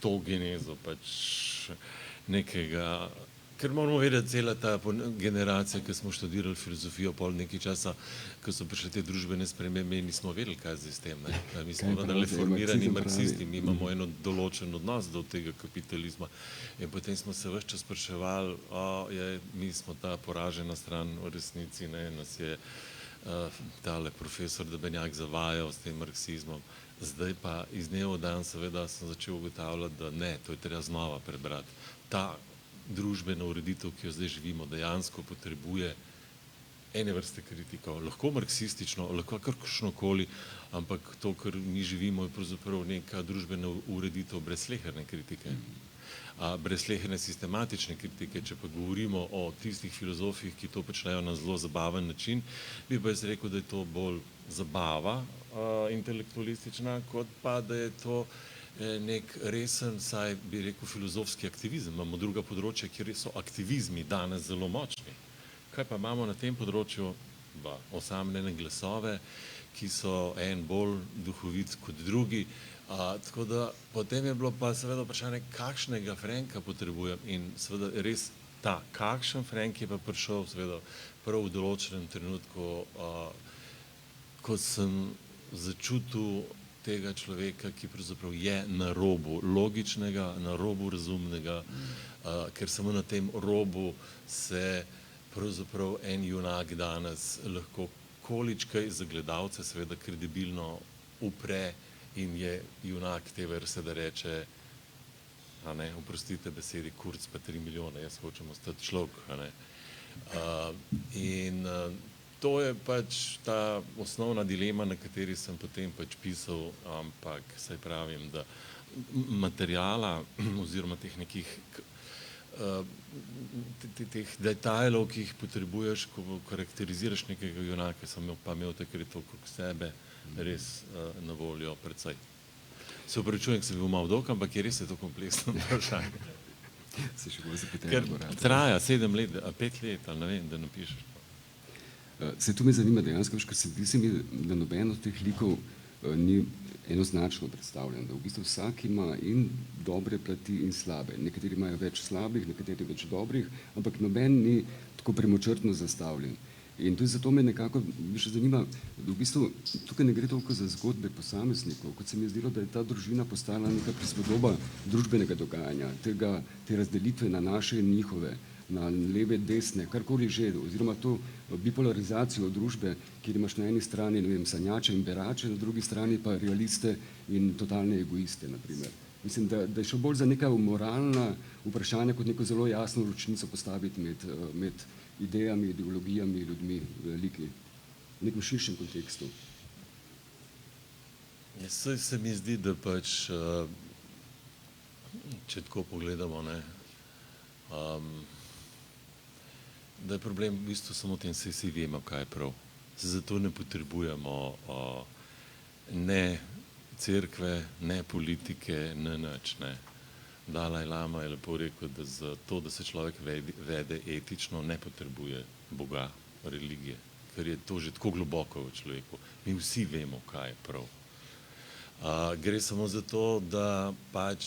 to genezo pač nekega, ker moramo vedeti, cela ta generacija, ki smo študirali filozofijo pol nekaj časa, ko so prišle te družbene spremembe in nismo vedeli, kaj je z tem. Mi smo vendarle formirani marksisti, mi imamo eno določen odnos do tega kapitalizma in potem smo se ves čas spraševali, mi smo ta poražena stran v resnici, ne, nas je tale profesor Derbenjak zavajal s tem marksizmom. Zdaj pa iz dneva v dan seveda sem začel ugotavljati, da ne, to je treba znova prebrati. Ta družbena ureditev, ki jo zdaj živimo, dejansko potrebuje ene vrste kritiko, lahko marksistično, lahko kakršnokoli, ampak to, kar mi živimo, je pravzaprav neka družbena ureditev brez sleherne kritike. Brez sleherne sistematične kritike, če pa govorimo o tistih filozofih, ki to počnejo na zelo zabaven način, bi pa jaz rekel, da je to bolj zabava intelektualistična, kot pa da je to nek resen, saj bi rekel, filozofski aktivizem. Imamo druga področja, kjer so aktivizmi danes zelo močni. Kaj pa imamo na tem področju? Osamljene glasove, ki so en bolj duhovit kot drugi. Tako da potem je bilo pa seveda vprašanje, kakšnega Frenka potrebujem in seveda res ta, kakšen Frenk je pa prišel seveda prav v določenem trenutku, ko sem začutil tega človeka, ki pravzaprav je na robu logičnega, na robu razumnega, ker samo na tem robu se pravzaprav en junak danes lahko količkaj za gledalce seveda kredibilno upre in je junak te vrste, da reče, oprostite besedi, kurc pa 3 milijone, jaz hočem ostati človek. In to je pač ta osnovna dilema, na kateri sem potem pač pisal, ampak saj pravim, da materijala oziroma teh nekih teh detajlov, ki jih potrebuješ, ko karakteriziraš nekega junaka, sem pa imel takrat okrog sebe res na voljo precej. Se opravičujem, ker sem bil malo dolg, ampak je res to kompleksno vprašanje. Ker traja 7 let, 5 let, ali ne vem, da napišeš. Se tu me zanima dejansko, ker se zdi se mi, da noben od teh likov ni enoznačno predstavljen, da v bistvu vsak ima in dobre plati in slabe. Nekateri imajo več slabih, nekateri več dobrih, ampak noben ni tako premočrtno zastavljen. In tudi zato me nekako še zanima, da v bistvu tukaj ne gre toliko za zgodbe posameznikov, kot se mi je zdelo, da je ta družina postala neka prispodoba družbenega dogajanja, te razdelitve na naše in njihove, na leve, desne, karkoli že, oziroma to bipolarizacijo družbe, kjer imaš na eni strani, ne vem, sanjače in berače, na drugi strani pa realiste in totalne egoiste, na primer. Mislim, da je šlo bolj za neka moralna vprašanja, kot neko zelo jasno ločnico postaviti med idejami, ideologijami, ljudmi, liki, v nekem širšem kontekstu. Se mi zdi, da pač, če tako pogledamo, da je problem v bistvu samo v tem, saj vsi vemo, kaj je prav. Zato ne potrebujemo ne cerkve, ne politike, ne nič. Dalaj Lama je lepo rekel, da za to, da se človek vede etično, ne potrebuje Boga, religije, ker je to že tako globoko v človeku. Mi vsi vemo, kaj je prav. Gre samo za to, da pač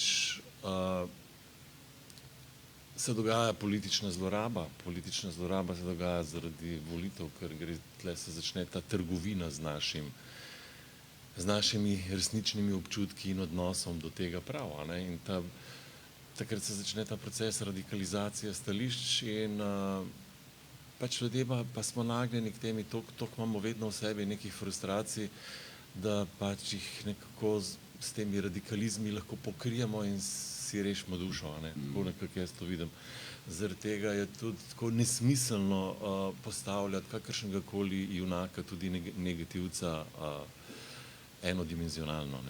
se dogaja politična zloraba. Politična zloraba se dogaja zaradi volitev, ker tle se začne ta trgovina z našimi resničnimi občutki in odnosom do tega prava. In takrat se začne ta proces radikalizacije stališč in pač ljudje pa smo nagnjeni k temi, toliko imamo vedno v sebi nekih frustracij, da pač jih nekako s temi radikalizmi lahko pokrijemo in si rešimo dušo, tako nekako jaz to vidim. Zaradi tega je tudi tako nesmiselno postavljati kakršnega koli junaka, tudi negativca, enodimenzionalno.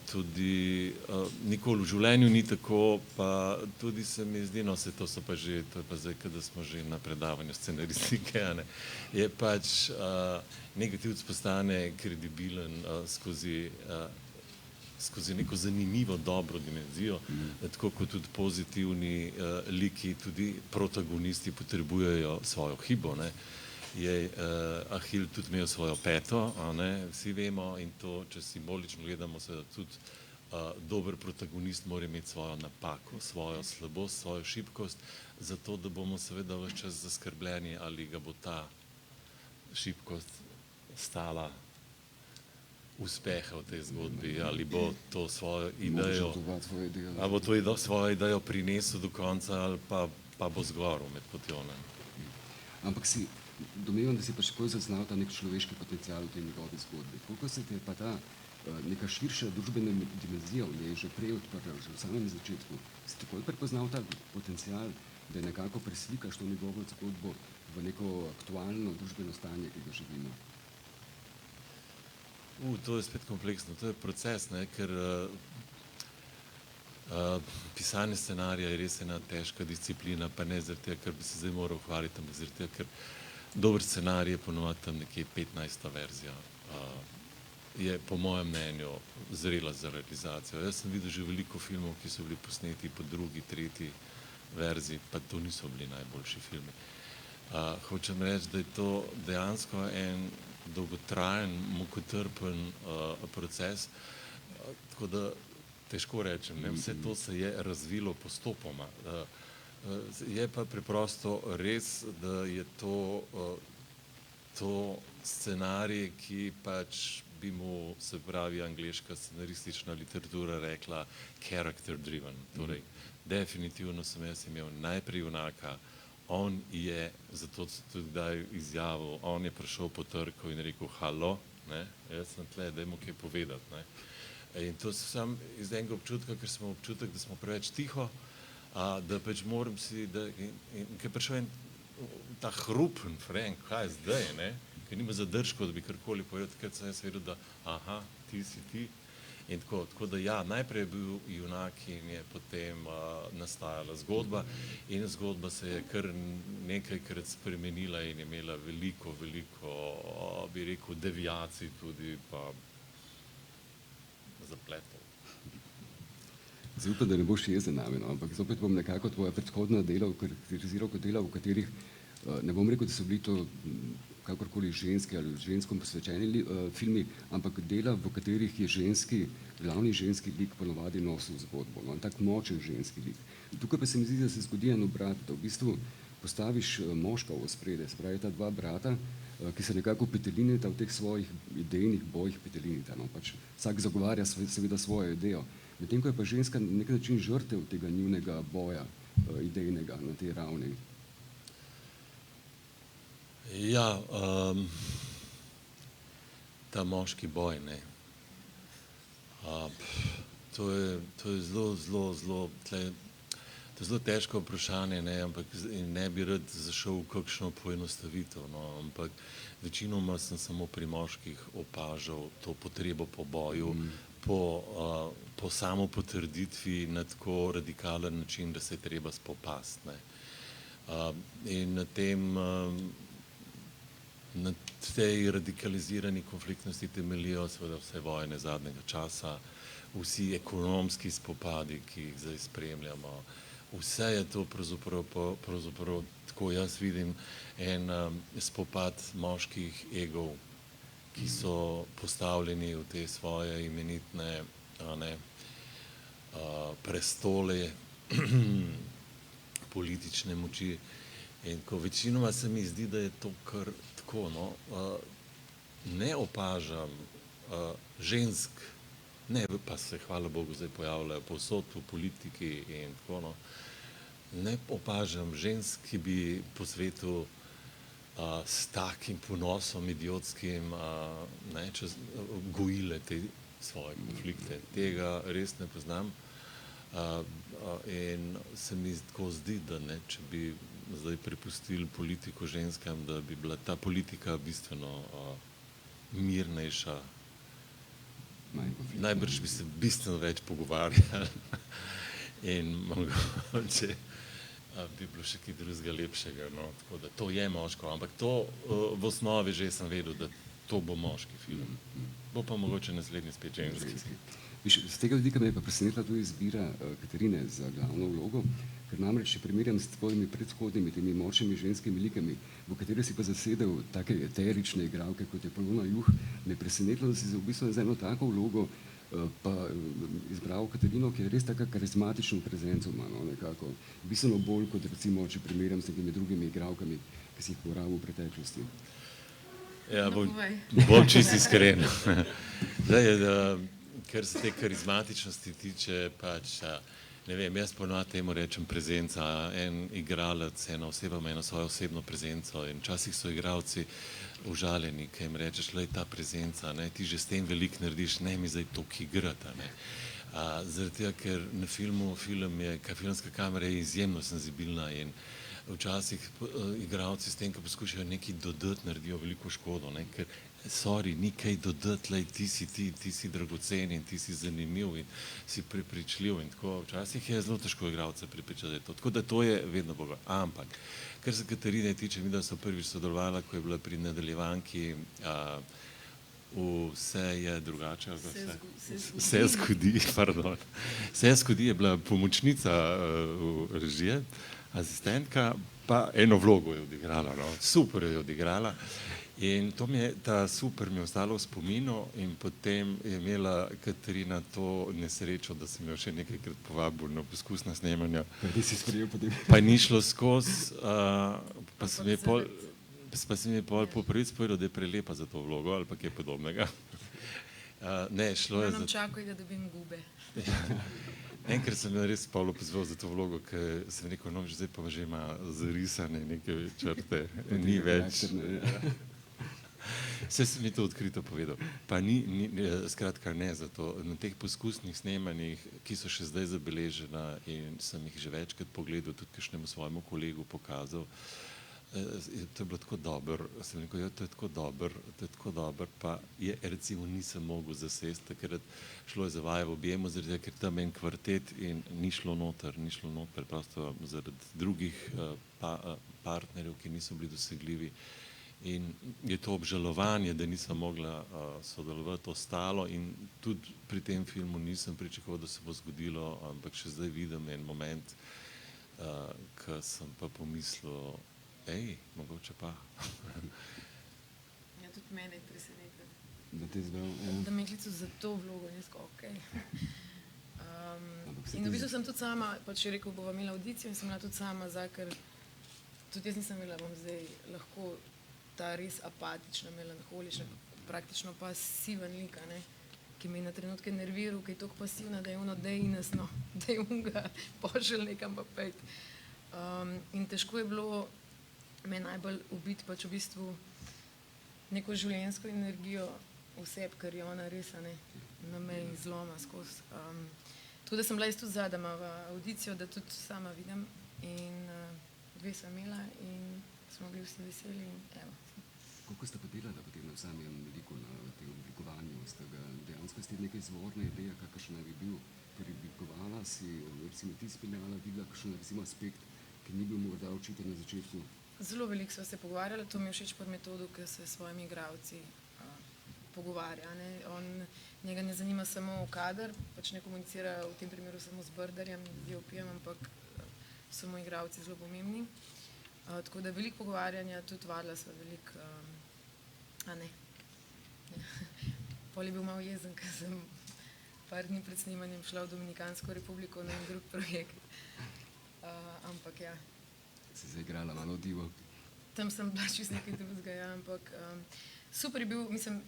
Tudi nikoli v življenju ni tako, pa tudi se mi zdi, to so pa že, to je pa zdaj, kada smo že na predavanju scenaristike, je pač negativc postane kredibilen skozi neko zanimivo, dobro dimenzijo, tako kot tudi pozitivni liki, tudi protagonisti potrebujejo svojo hibo. Je Ahil tudi imel svojo peto, vsi vemo, in to, če simbolično gledamo, seveda tudi dober protagonist mora imeti svojo napako, svojo slabost, svojo šibkost, zato da bomo seveda ves čas zaskrbljeni, ali ga bo ta šibkost stala uspeha v tej zgodbi, ali bo to svojo idejo, ali bo to svojo idejo prinesel do konca, ali pa bo zgorel med potjo. Ampak domnevam, da si pač takoj zaznal ta nek človeški potencial v tej njegovi zgodbi. Koliko se te je pa ta neka širša družbena dimenzija v njej že prej odprla, že v samem začetku. Si takoj prepoznal ta potencial, da nekako preslikaš to njegovo zgodbo v neko aktualno družbeno stanje, ki ga živimo? To je spet kompleksno, to je proces, ne, ker pisanje scenarija je res ena težka disciplina, pa ne zaradi tega, ker bi se zdaj moral hvaliti, ampak zaradi tega, ker dober scenarij je ponovadi tam nekje 15. verzija. Je po mojem mnenju zrela za realizacijo. Jaz sem videl že veliko filmov, ki so bili posneti po drugi, tretji verziji, pa to niso bili najboljši filmi. Hočem reči, da je to dejansko en dolgotrajen, mukotrpen proces, tako da težko rečem, ne, vse to se je razvilo postopoma. Je pa preprosto res, da je to scenarij, ki pač bi mu, se pravi, angleška scenaristična literatura rekla character driven. Torej, definitivno sem jaz imel najprej junaka, on je, zato tudi daj izjavil, on je prišel po trku in rekel, halo, ne, jaz sem tle, dajmo kaj povedati, ne. In to sem iz enega občutka, ker smo občutek, da smo preveč tiho, da pač moram si, in ker prišel en ta hrupen Frank, kaj zdaj, ne, ker nima zadržkov, da bi karkoli povedal, takrat sem jaz vedel, da aha, ti si ti. In tako da ja, najprej je bil junak in je potem nastajala zgodba in zgodba se je kar nekajkrat spremenila in je imela veliko, bi rekel, deviacij tudi pa zapletov. Zdaj upam, da ne boš jezen name, no, ampak zopet bom nekako tvoja predhodna dela karakteriziral kot dela, v katerih ne bom rekel, da so bili to kakorkoli ženski ali ženskom posvečeni filmi, ampak dela, v katerih je glavni ženski lik ponovadi nosil zgodbo, no, tak močen ženski lik. Tukaj pa se mi zdi, da se zgodi en obrat, da v bistvu postaviš moška v ospredje, se pravi ta dva brata, ki se nekako petelinita v teh svojih idejnih bojih petelinita, no, pač vsak zagovarja seveda svojo idejo, medtem ko je pa ženska na nek način žrtev tega njunega boja idejnega na tej ravni. Ja, ta moški boj, ne. To je zelo težko vprašanje, ne, ampak ne bi rad zašel v kakšno poenostavitev, no, ampak večinoma sem samo pri moških opažal to potrebo po boju, po samopotrditvi na tako radikalen način, da se je treba spopasti, ne. In na tej radikalizirani konfliktnosti temeljijo seveda vse vojne zadnjega časa, vsi ekonomski spopadi, ki jih zdaj spremljamo. Vse je to pravzaprav, tako jaz vidim, en spopad moških egov, ki so postavljeni v te svoje imenitne prestole politične moči. In ko večinoma se mi zdi, da je to kar tako, no, ne opažam žensk, ne pa se, hvala Bogu, zdaj pojavljajo povsod v politiki in tako, no, ne opažam žensk, ki bi po svetu s takim ponosom idiotskim gojile te svoje konflikte. Tega res ne poznam in se mi tako zdi, da ne, če bi zdaj prepustili politiko ženskam, da bi bila ta politika bistveno mirnejša. Najbrž bi se bistveno več pogovarjali in mogoče bi bilo še kaj drugega lepšega, no, tako da to je moško, ampak to v osnovi že sem vedel, da to bo moški film. Bo pa mogoče naslednji spet ženski. Z tega vidika me je pa presenetila tudi izbira Katarine za glavno vlogo, ker namreč, če primerjam s tvojimi predhodnimi, temi močnimi ženskimi likami, v kateri si pa zasedel take eterične igralke, kot je Polona Juh, me je presenetilo, da si v bistvu za eno tako vlogo pa izbral Katarino, ki je res taka karizmatično prezenco ima, no, nekako, bistveno bolj kot recimo, če primerjam s nekimi drugimi igralkami, ki si jih porabil v preteklosti. Ja, bom čisto iskren. Ker se te karizmatičnosti tiče, pač Ne vem, jaz ponovadi temu rečem prezenca. En igralec, ena oseba ima eno svojo osebno prezenco in včasih so igralci užaljeni, kaj jim rečeš, lej ta prezenca, ne, ti že s tem veliko narediš, ne mi zdaj toliko igrata, ne. Zaradi tega, ker na filmu, filmska kamera je izjemno senzibilna in včasih igralci s tem, ko poskušajo nekaj dodati, naredijo veliko škodo, ne, ker sorry, ni kaj dodati, lej, ti si dragocen in ti si zanimiv in si prepričljiv in tako. Včasih je zelo težko igralce prepričati, tako da to je vedno boga. Ampak, kar se Katarine tiče, mi da so prvič sodelovala, ko je bila pri nadaljevanki Vse je drugače, vse zgodi, pardon. Vse zgodi je bila pomočnica režije, asistentka, pa eno vlogo je odigrala, no. Super je odigrala. In to mi je, ta super mi je ostalo v spominu in potem je imela Katarina to nesrečo, da sem jo še nekajkrat povabil na poskusna snemanja. Pa ni šlo skozi, pa sem je pol po prvič povedal, da je prelepa za to vlogo ali pa kaj podobnega. Ne, šlo je za... Nam čakaj, da dobim gube. Enkrat sem res Pavlo pozval za to vlogo, ker sem rekel, no, zdaj pa že ima zarisane neke črte, ni več. Vse sem mi to odkrito povedal. Pa skratka ne za to. Na teh poskusnih snemanjih, ki so še zdaj zabeležena in sem jih že večkrat pogledal, tudi kakšnemu svojemu kolegu pokazal, to je bilo tako dobro, sem rekel, ja, to je tako dobro, pa je recimo nisem mogel zasesti, takrat šlo je za vaje v objemu, zaradi tega, ker tam en kvartet in ni šlo noter, prosto zaradi drugih partnerjev, ki niso bili dosegljivi. In je to obžalovanje, da nisem mogla sodelovati, ostalo in tudi pri tem filmu nisem pričakoval, da se bo zgodilo, ampak še zdaj vidim en moment, ko sem pa pomislil, mogoče pa. Ja, tudi mene je presenetilo. Da te izbral? Da me je klical za to vlogo, jaz ko, okej. In v bistvu sem tudi sama, pač je rekel, bova imela audicijo in sem bila tudi sama ker tudi jaz nisem imela, bom zdaj lahko ta res apatična, melanholična, praktično pasiven lik, ki me je na trenutke nerviral, ki je toliko pasivna, da je ono, da je Ines, no, da je unga, pošelj nekam pa pejt. In težko je bilo me najbolj ubiti pač v bistvu neko življenjsko energijo v sebi, ker je ona res na meji zloma skozi. Tako da sem bila jaz tudi zadnja v audicijo, da tudi sama vidim in 2 sem imela in smo bili vsi veseli in evo. Koliko ste pa delali potem na samem liku, na tem oblikovanju? Dejansko ste nekaj izvorne ideje, kakršna bi bil, preoblikovala si, recimo ti speljala, videla kakšen recimo aspekt, ki ni bil morda očiten na začetku? Zelo veliko sva se pogovarjala, to mi je všeč pri metodu, ki se s svojimi igralci pogovarja. Njega ne zanima samo kader, pač ne komunicira v tem primeru samo z Brdarjem, DOP-jem, ampak so mu igralci zelo pomembni. Tako da veliko pogovarjanja, tudi vadila sva veliko, Pol je bil malo jezen, ker sem par dni pred snemanjem šla v Dominikansko republiko na en drug projekt. Ampak ja. Si zaigrala malo divo? Tam sem bila čisto nekaj drugega, ja, ampak super je bil, mislim,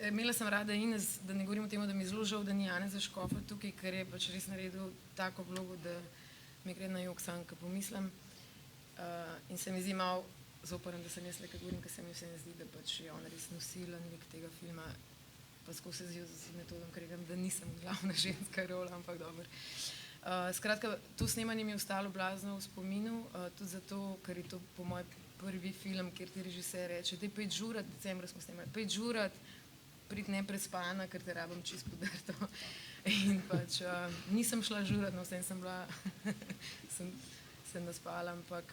imela sem rada Ines, da ne govorim o tem, da mi je zelo žal, da ni Janeza Škofa tukaj, ker je pač res naredil tako vlogo, da mi gre na jok sam, ko pomislim. In se mi zdi malo zoprn, da sem jaz nekaj govorim, ker se mi vse ne zdi, da pač je on res nosilen lik tega filma, pa skozi se zdi z metodom Kregam, da nisem glavna ženska rola, ampak dobro. Skratka, to snemanje mi je ostalo blazno v spominu, tudi zato, ker je to po moj prvi film, kjer ti režiser reče, daj pojdi žurat, decembra smo snemali, pojdi žurat, prid neprespana, ker te rabim čisto podrto. In pač nisem šla žurat, no vsem sem bila, sem naspala, ampak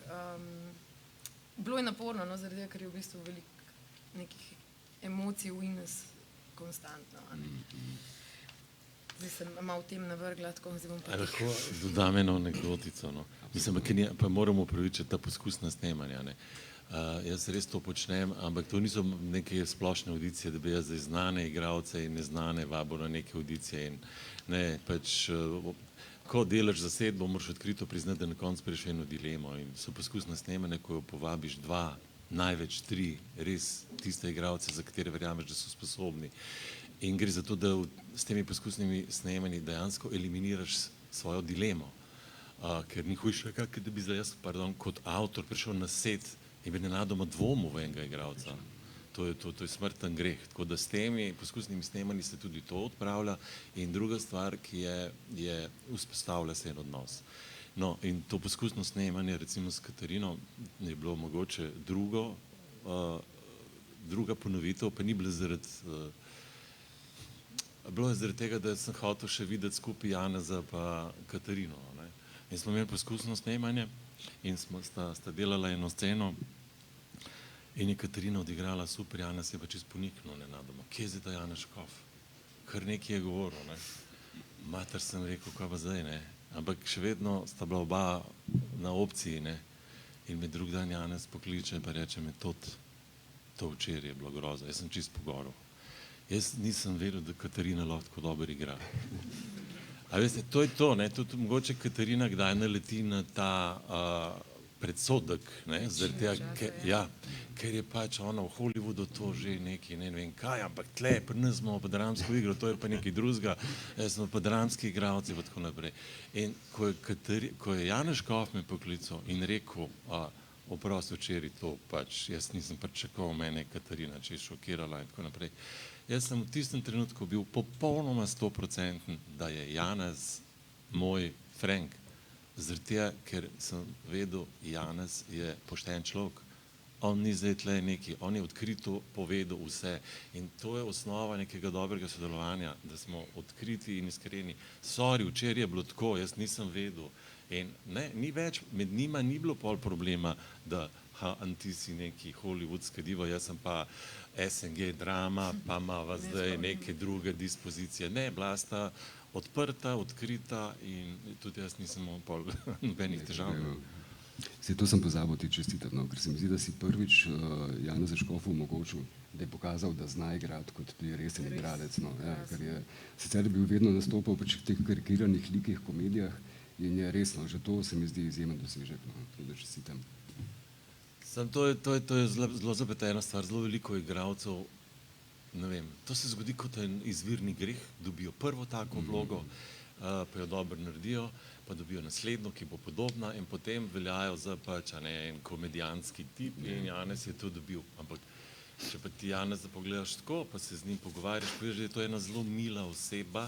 bilo je naporno, no, zaradi tega, ker je v bistvu veliko nekih emocij v Ines konstantno. Zdaj sem malo v tem navrgla, tako zdaj bom pa... Lahko dodam eno anekdotico, no. Mislim, pa moramo upravičiti ta poskusna snemanja, ne. Jaz res to počnem, ampak to niso neke splošne audicije, da bi jaz zdaj znane igralce in neznane vabil na neke audicije in ne, pač ko delaš zasedbo, moraš odkrito priznati, da na koncu prejš eno dilemo in so poskusna snemanja, ko jo povabiš 2, največ 3, res tiste igralce, za katere verjameš, da so sposobni. In gre za to, da s temi poskusnimi snemanji dejansko eliminiraš svojo dilemo. Ker ni hujšega, da bi zdaj jaz, kot avtor prišel na set in bi nenadoma dvomil v enega igralca. To je smrten greh. Tako da s temi poskusnimi snemanji se tudi to odpravlja. In druga stvar, ki je vzpostavlja se en odnos. No, in to poskusno snemanje, recimo s Katarino, je bilo mogoče druga ponovitev, pa ni bila bilo je zaradi tega, da sem hotel še videti skupaj Janeza pa Katarino. Ne. In smo imeli poskusno snemanje in sta delala eno sceno in je Katarina odigrala super, Janez je pa čist poniknil nenadoma. Kje je zdaj ta Janez Škof? Kar nekaj je govoril, ne. Mater, sem rekel, kaj pa zdaj, ne. Ampak še vedno sta bila oba na opciji, ne. In me drug dan Janez pokliče pa reče mi, to včeraj je bilo groza, jaz sem čist pogorel. Jaz nisem vedel, da Katarina lahko tako dobro igra. A veste, to je to, ne, tudi mogoče Katarina kdaj naleti na ta predsodek, ne, zaradi tega, ker je pač ona v Hollywoodu to že nekaj, ne vem kaj, ampak tle, pri nas smo pa dramsko igro, to je pa nekaj drugega, smo pa dramski igralci in tako naprej. In ko je Janez Škof me poklical in rekel, oprosti, včeraj to pač, jaz nisem pričakoval, mene je Katarina čisto šokirala in tako naprej. Jaz sem v tistem trenutku bil popolnoma 100%, da je Janez moj Frank. Zaradi tega, ker sem vedel, Janez je pošten človek. On ni zdaj tle neki, on je odkrito povedal vse. In to je osnova nekega dobrega sodelovanja, da smo odkriti in iskreni. Sorry, včeraj je bilo tako, jaz nisem vedel. In ne, ni več, med njima ni bilo pol problema, da ti si neki hollywoodska diva, jaz sem pa SNG drama, pa imava zdaj neke druge dispozicije. Ne, bila sta odprta, odkrita in tudi jaz nisem imel pol nobenih težav. Saj to sem pozabil ti čestitati, no, ker se mi zdi, da si prvič Janeza Škofu omogočil, da je pokazal, da zna igrati kot tudi resen igralec. No, ja, ker je sicer bil vedno nastopal pač v teh karikiranih likih, komedijah in je resno, že to se mi zdi izjemen dosežek, no, tako da čestitam. To je zelo zapletena stvar, zelo veliko igralcev, ne vem, to se zgodi kot en izvirni greh, dobijo prvo tako vlogo, pa jo dobro naredijo, pa dobijo naslednjo, ki bo podobna in potem veljajo za pač en komedijanski tip in Janez je to dobil. Ampak če pa ti Janeza pogledaš tako, pa se z njim pogovarjaš, poviš, da je to ena zelo mila oseba,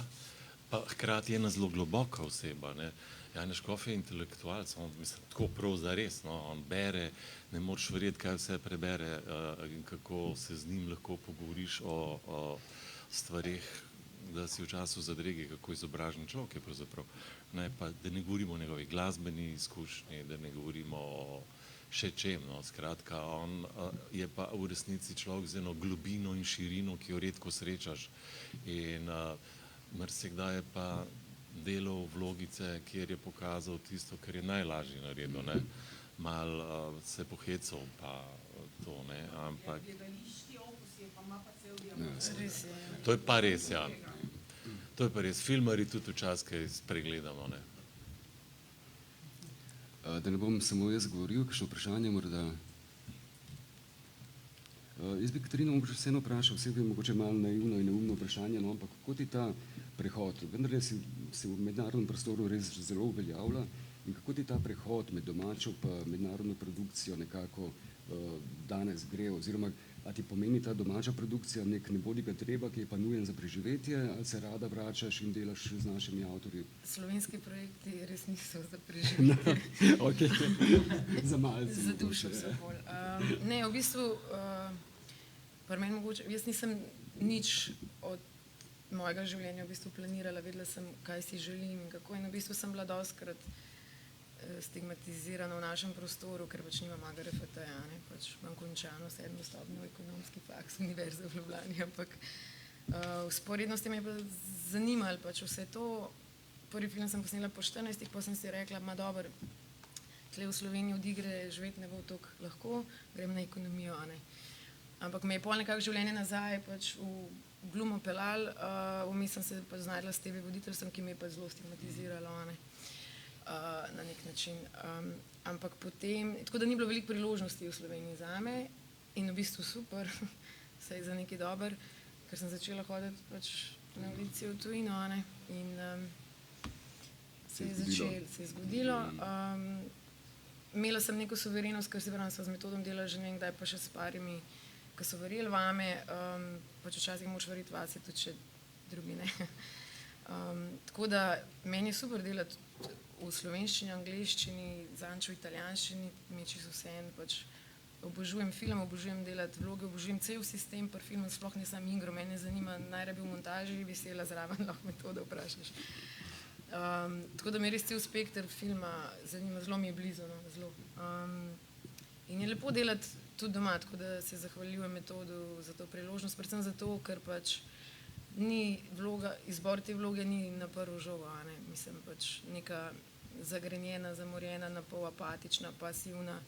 pa hkrati ena zelo globoka oseba, ne. Janez Škof je intelektualec, on mislim, tako prav zares, no, on bere, ne moreš verjeti, kaj vse prebere in kako se z njim lahko pogovoriš o stvareh, da si v času zadrege, kako izobražen človek je pravzaprav. Ne, pa da ne govorimo o njegovi glasbeni izkušnji, da ne govorimo o še čem, no, skratka, on je pa v resnici človek z eno globino in širino, ki jo redko srečaš in marsikdaj je pa delal vlogice, kjer je pokazal tisto, kar je najlažje naredil, ne. Mal se pohecal pa to, ne, ampak to je pa res, ja. To je pa res, filmarji tudi včasih kaj spregledamo, ne. Da ne bom samo jaz govoril, kakšno vprašanje morda. Jaz bi Katarino mogoče vseeno vprašal, vse je mogoče malo naivno in neumno vprašanje, no, ampak kako ti ta prehod, vendarle si se v mednarodnem prostoru res zelo uveljavlja in kako ti ta prehod med domačo pa mednarodno produkcijo nekako danes gre, oziroma a ti pomeni ta domača produkcija nek nebodigatreba, ki je pa nujen za preživetje, ali se rada vračaš in delaš z našimi avtorji? Slovenski projekti res niso za preživetje. Ok, za malce. Za dušo so bolj. Ne, v bistvu, pri meni mogoče, jaz nisem nič od mojega življenja v bistvu planirala, vedela sem, kaj si želim in kako, in v bistvu sem bila dostikrat stigmatizirana v našem prostoru, ker pač nimam AGRFT-ja, ne, pač imam končano 7-stopnjo ekonomski faks Univerze v Ljubljani, ampak vzporedno s tem je pa zanimalo pač vse to. Prvi film sem posnela po 14, pa sem si rekla, ma dobro, tle v Sloveniji od igre živeti ne bo toliko lahko, grem na ekonomijo, a ne. Ampak me je pol nekako življenje nazaj pač v glumo pelal, vmes sem se pač znajdla s TV voditeljstvom, ki me je pač zelo stigmatiziralo, a ne. Na nek način. Ampak potem, tako da ni bilo veliko priložnosti v Sloveniji zame in v bistvu super, saj za nekaj dober, ker sem začela hoditi pač na audicijo v tujino, ne, in se je zgodilo. Imela sem neko suverenost, ker se pravim, sva z metodom delala že nekdaj, pa še s parimi, ki so verjeli vame, pač včasih moč verjeti vase, tudi če drugi ne. Tako da meni je super delati v slovenščini, angleščini, zanč v italijanščini, mi je čisto vseeno, pač obožujem film, obožujem delati vloge, obožujem cel sistem pri filmu, sploh ne sam igro, mene zanima, najrabi v montaži, bi sela zraven, lahko metode vprašaš. Tako da me res cel spekter filma zanima, zelo mi je blizu, no, zelo. In je lepo delati tudi doma, tako da se zahvaljujem metodu za to priložnost, predvsem zato, ker pač ni vloga, izbor te vloge ni na prvo žogo, a ne, mislim pač neka zagrenjena, zamorjena, napol apatična, pasivna.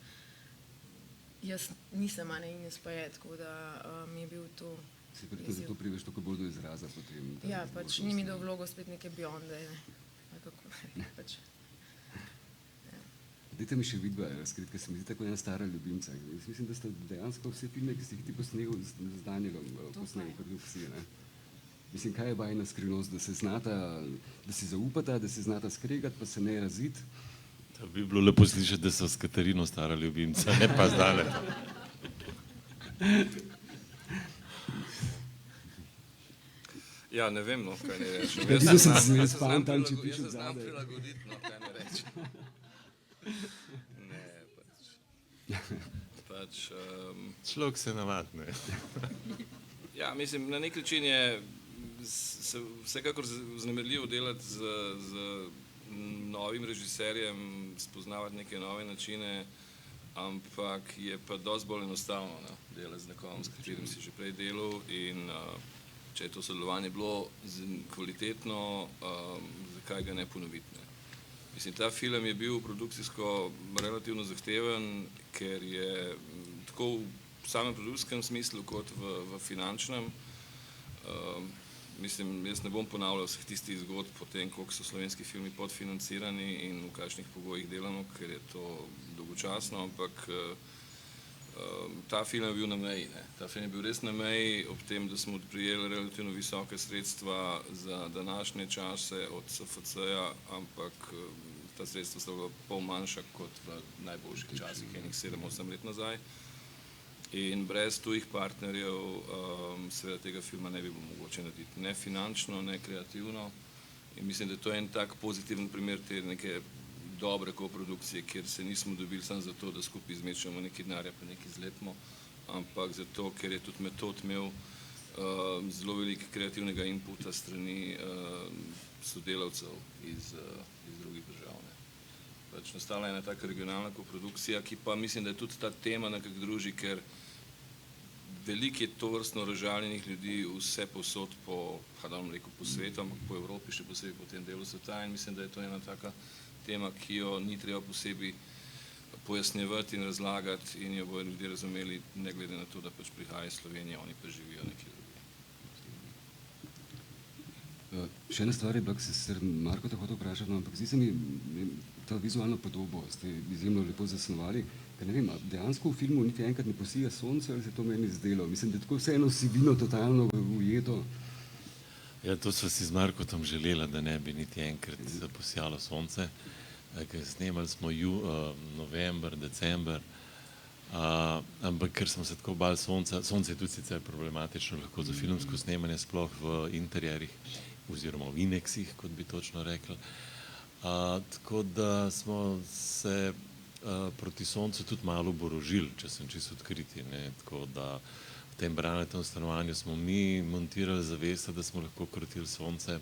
Jaz nisem, a ne, Ines pa je, tako da mi je bil to Si verjetno zato prideš tako bolj do izraza potem. Ja, pač ni mi dal vlogo spet neke bionde, ne. Kako, pač. Dajte mi še vidva razkriti, ker se mi zdi tako ena stara ljubimca. Jaz mislim, da ste dejansko vse filme, ki ste jih ti posnel, z Danielom posnel, kot vsi, ne? Mislim, kaj je bajna skrivnost, da se znata, da si zaupata, da se znata skregati, pa se ne raziti? To bi bilo lepo slišati, da so s Katarino stara ljubimca, ne pa zdale. Ja, ne vem, no, kaj ne rečem. Jaz se znam prilagoditi, no, kaj ne rečem. Ne, pač... Človek se navadne. Ja, mislim, na nek način je vsekakor vznemirljivo delati z novim režiserjem, spoznavati neke nove načine, ampak je pa dosti bolj enostavno, no, delati z nekom, s katerim si že prej delal in če je to sodelovanje bilo kvalitetno, zakaj ga ne ponoviti, ne. Mislim, ta film je bil produkcijsko relativno zahteven, ker je tako v samem produkcijskem smislu kot v finančnem. Mislim, jaz ne bom ponavljal vseh tistih zgodb po tem, koliko so slovenski filmi podfinancirani in v kakšnih pogojih delamo, ker je to dolgočasno, ampak ta film je bil na meji, ne. Ta film je bil res na meji, ob tem, da smo prijeli relativno visoke sredstva za današnje čase od SFC-ja, ampak ta sredstva so bila pol manjša kot v najboljših časih, enih 7-8 let nazaj. In brez tujih partnerjev seveda tega filma ne bi bilo mogoče narediti. Ne finančno, ne kreativno. In mislim, da to je en tak pozitiven primer te neke dobre koprodukcije, kjer se nismo dobili samo zato, da skupaj izmečamo nekaj denarja pa nekaj zlepimo, ampak zato, ker je tudi Metod imel zelo veliko kreativnega inputa strani sodelavcev iz drugih držav. Pač nastala je ena taka regionalna koprodukcija, ki pa mislim, da je tudi ta tema nekako druži, ker veliko je tovrstno razžaljenih ljudi vse povsod po, da bom rekel, po svetu, ampak po Evropi, še posebej po tem delu sveta in mislim, da je to ena taka tema, ki jo ni treba posebej pojasnjevati in razlagati in jo bodo ljudje razumeli, ne glede na to, da pač prihaja iz Slovenije, oni pa živijo nekje drugje. Še ena stvar je bila, ki se sicer Marko tako hotel vprašati, ampak zdi se mi ta vizualna podoba, ste izjemno lepo zasnovali, ker ne vem, dejansko v filmu niti enkrat ne posija sonce ali se to meni zdelo? Mislim, da je tako vseeno vsebino totalno ujeto. Ja, to so si z Markotom želela, da ne bi niti enkrat posijalo sonce. Snemali smo november, december, ampak ker smo se tako bali sonca, sonce je tudi sicer problematično lahko za filmsko snemanje, sploh v interjerih oziroma v ineksih, kot bi točno rekli. Tako da smo se proti soncu tudi malo oborožili, če sem čisto odkriti, ne, tako da v tem Branetovem stanovanju smo mi montirali zavese, da smo lahko krotili sonce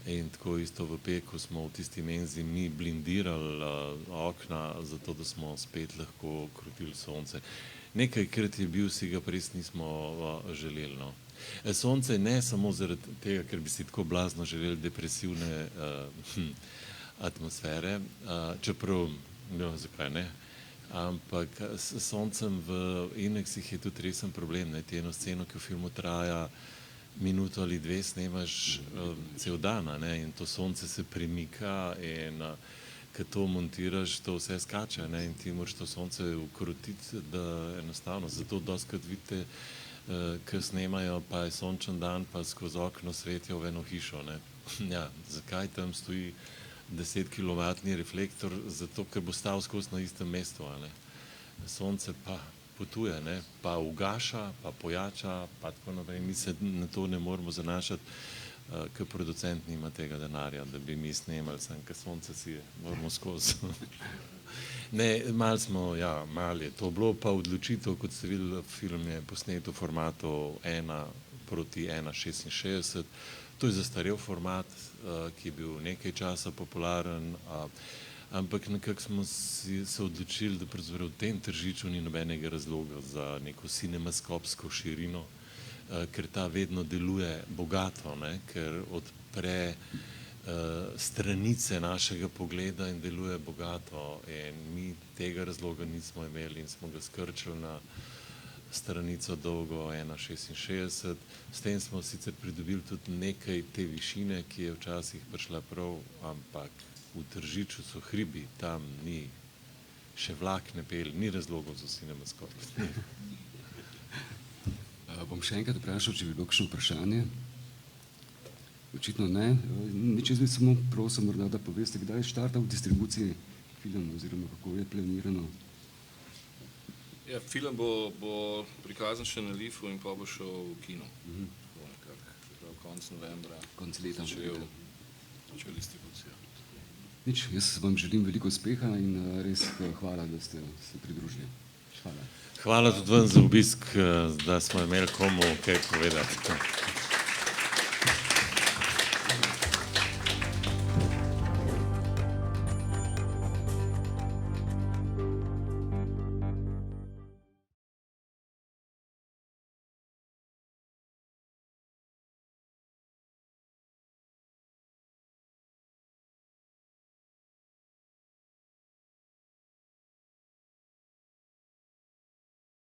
in tako isto v Peku smo v tisti menzi mi blindirali okna, zato da smo spet lahko krotili sonce. Nekajkrat je bil, si ga pa res nismo želeli, no. Sonce ne samo zaradi tega, ker bi si tako blazno želeli depresivne atmosfere, čeprav, no, zakaj ne, ampak s soncem v ineksih je tudi resen problem, ne, ti eno sceno, ki v filmu traja minuto ali dve, snemaš cel dan, ne, in to sonce se premika in ko to montiraš, to vse skače, ne, in ti moraš to sonce ukrotiti, da enostavno, zato dostikrat vidite, ko snemajo, pa je sončen dan, pa skozi okno svetijo v eno hišo, ne. Ja, zakaj tam stoji 10 kW reflektor, zato ker bo stal skozi na istem mestu. Sonce pa potuje, ne? Pa ugaša, pa pojača, pa tako naprej. Mi se na to ne moramo zanašati, ker producent nima tega denarja, da bi mi snemali, ker sonce si je, moramo skozi. Ne, malo je to bilo, pa odločitev, kot ste videli, film je posnet v formatu 1:1,66. To je zastarel format, ki je bil nekaj časa popularen, ampak nekako smo se odločili, da pravzaprav v tem tržiču ni nobenega razloga za neko cinemaskopsko širino, ker ta vedno deluje bogato, ne? Ker odpre stranice našega pogleda in deluje bogato, in mi tega razloga nismo imeli in smo ga skrčili na stranico dolgo 1:66. S tem smo sicer pridobili tudi nekaj te višine, ki je včasih prišla prav, ampak v tržiču so hribi, tam ni, še vlak ne pelje, ni razlogov za cinemaskop. Bom še enkrat vprašal, če bi bilo kakšno vprašanje. Očitno ne. Nič, jaz bi samo prosil morda, da poveste, kdaj je štartal v distribuciji film oziroma kako je planirano. Ja, film bo prikazan še na Lifu in pa bo šel v kino. Tako nekako, konec novembra. Konec leta. Začel distribucijo. Nič, jaz vam želim veliko uspeha in res hvala, da ste se pridružili. Hvala. Hvala tudi vam za obisk, da smo imeli komu kaj povedati.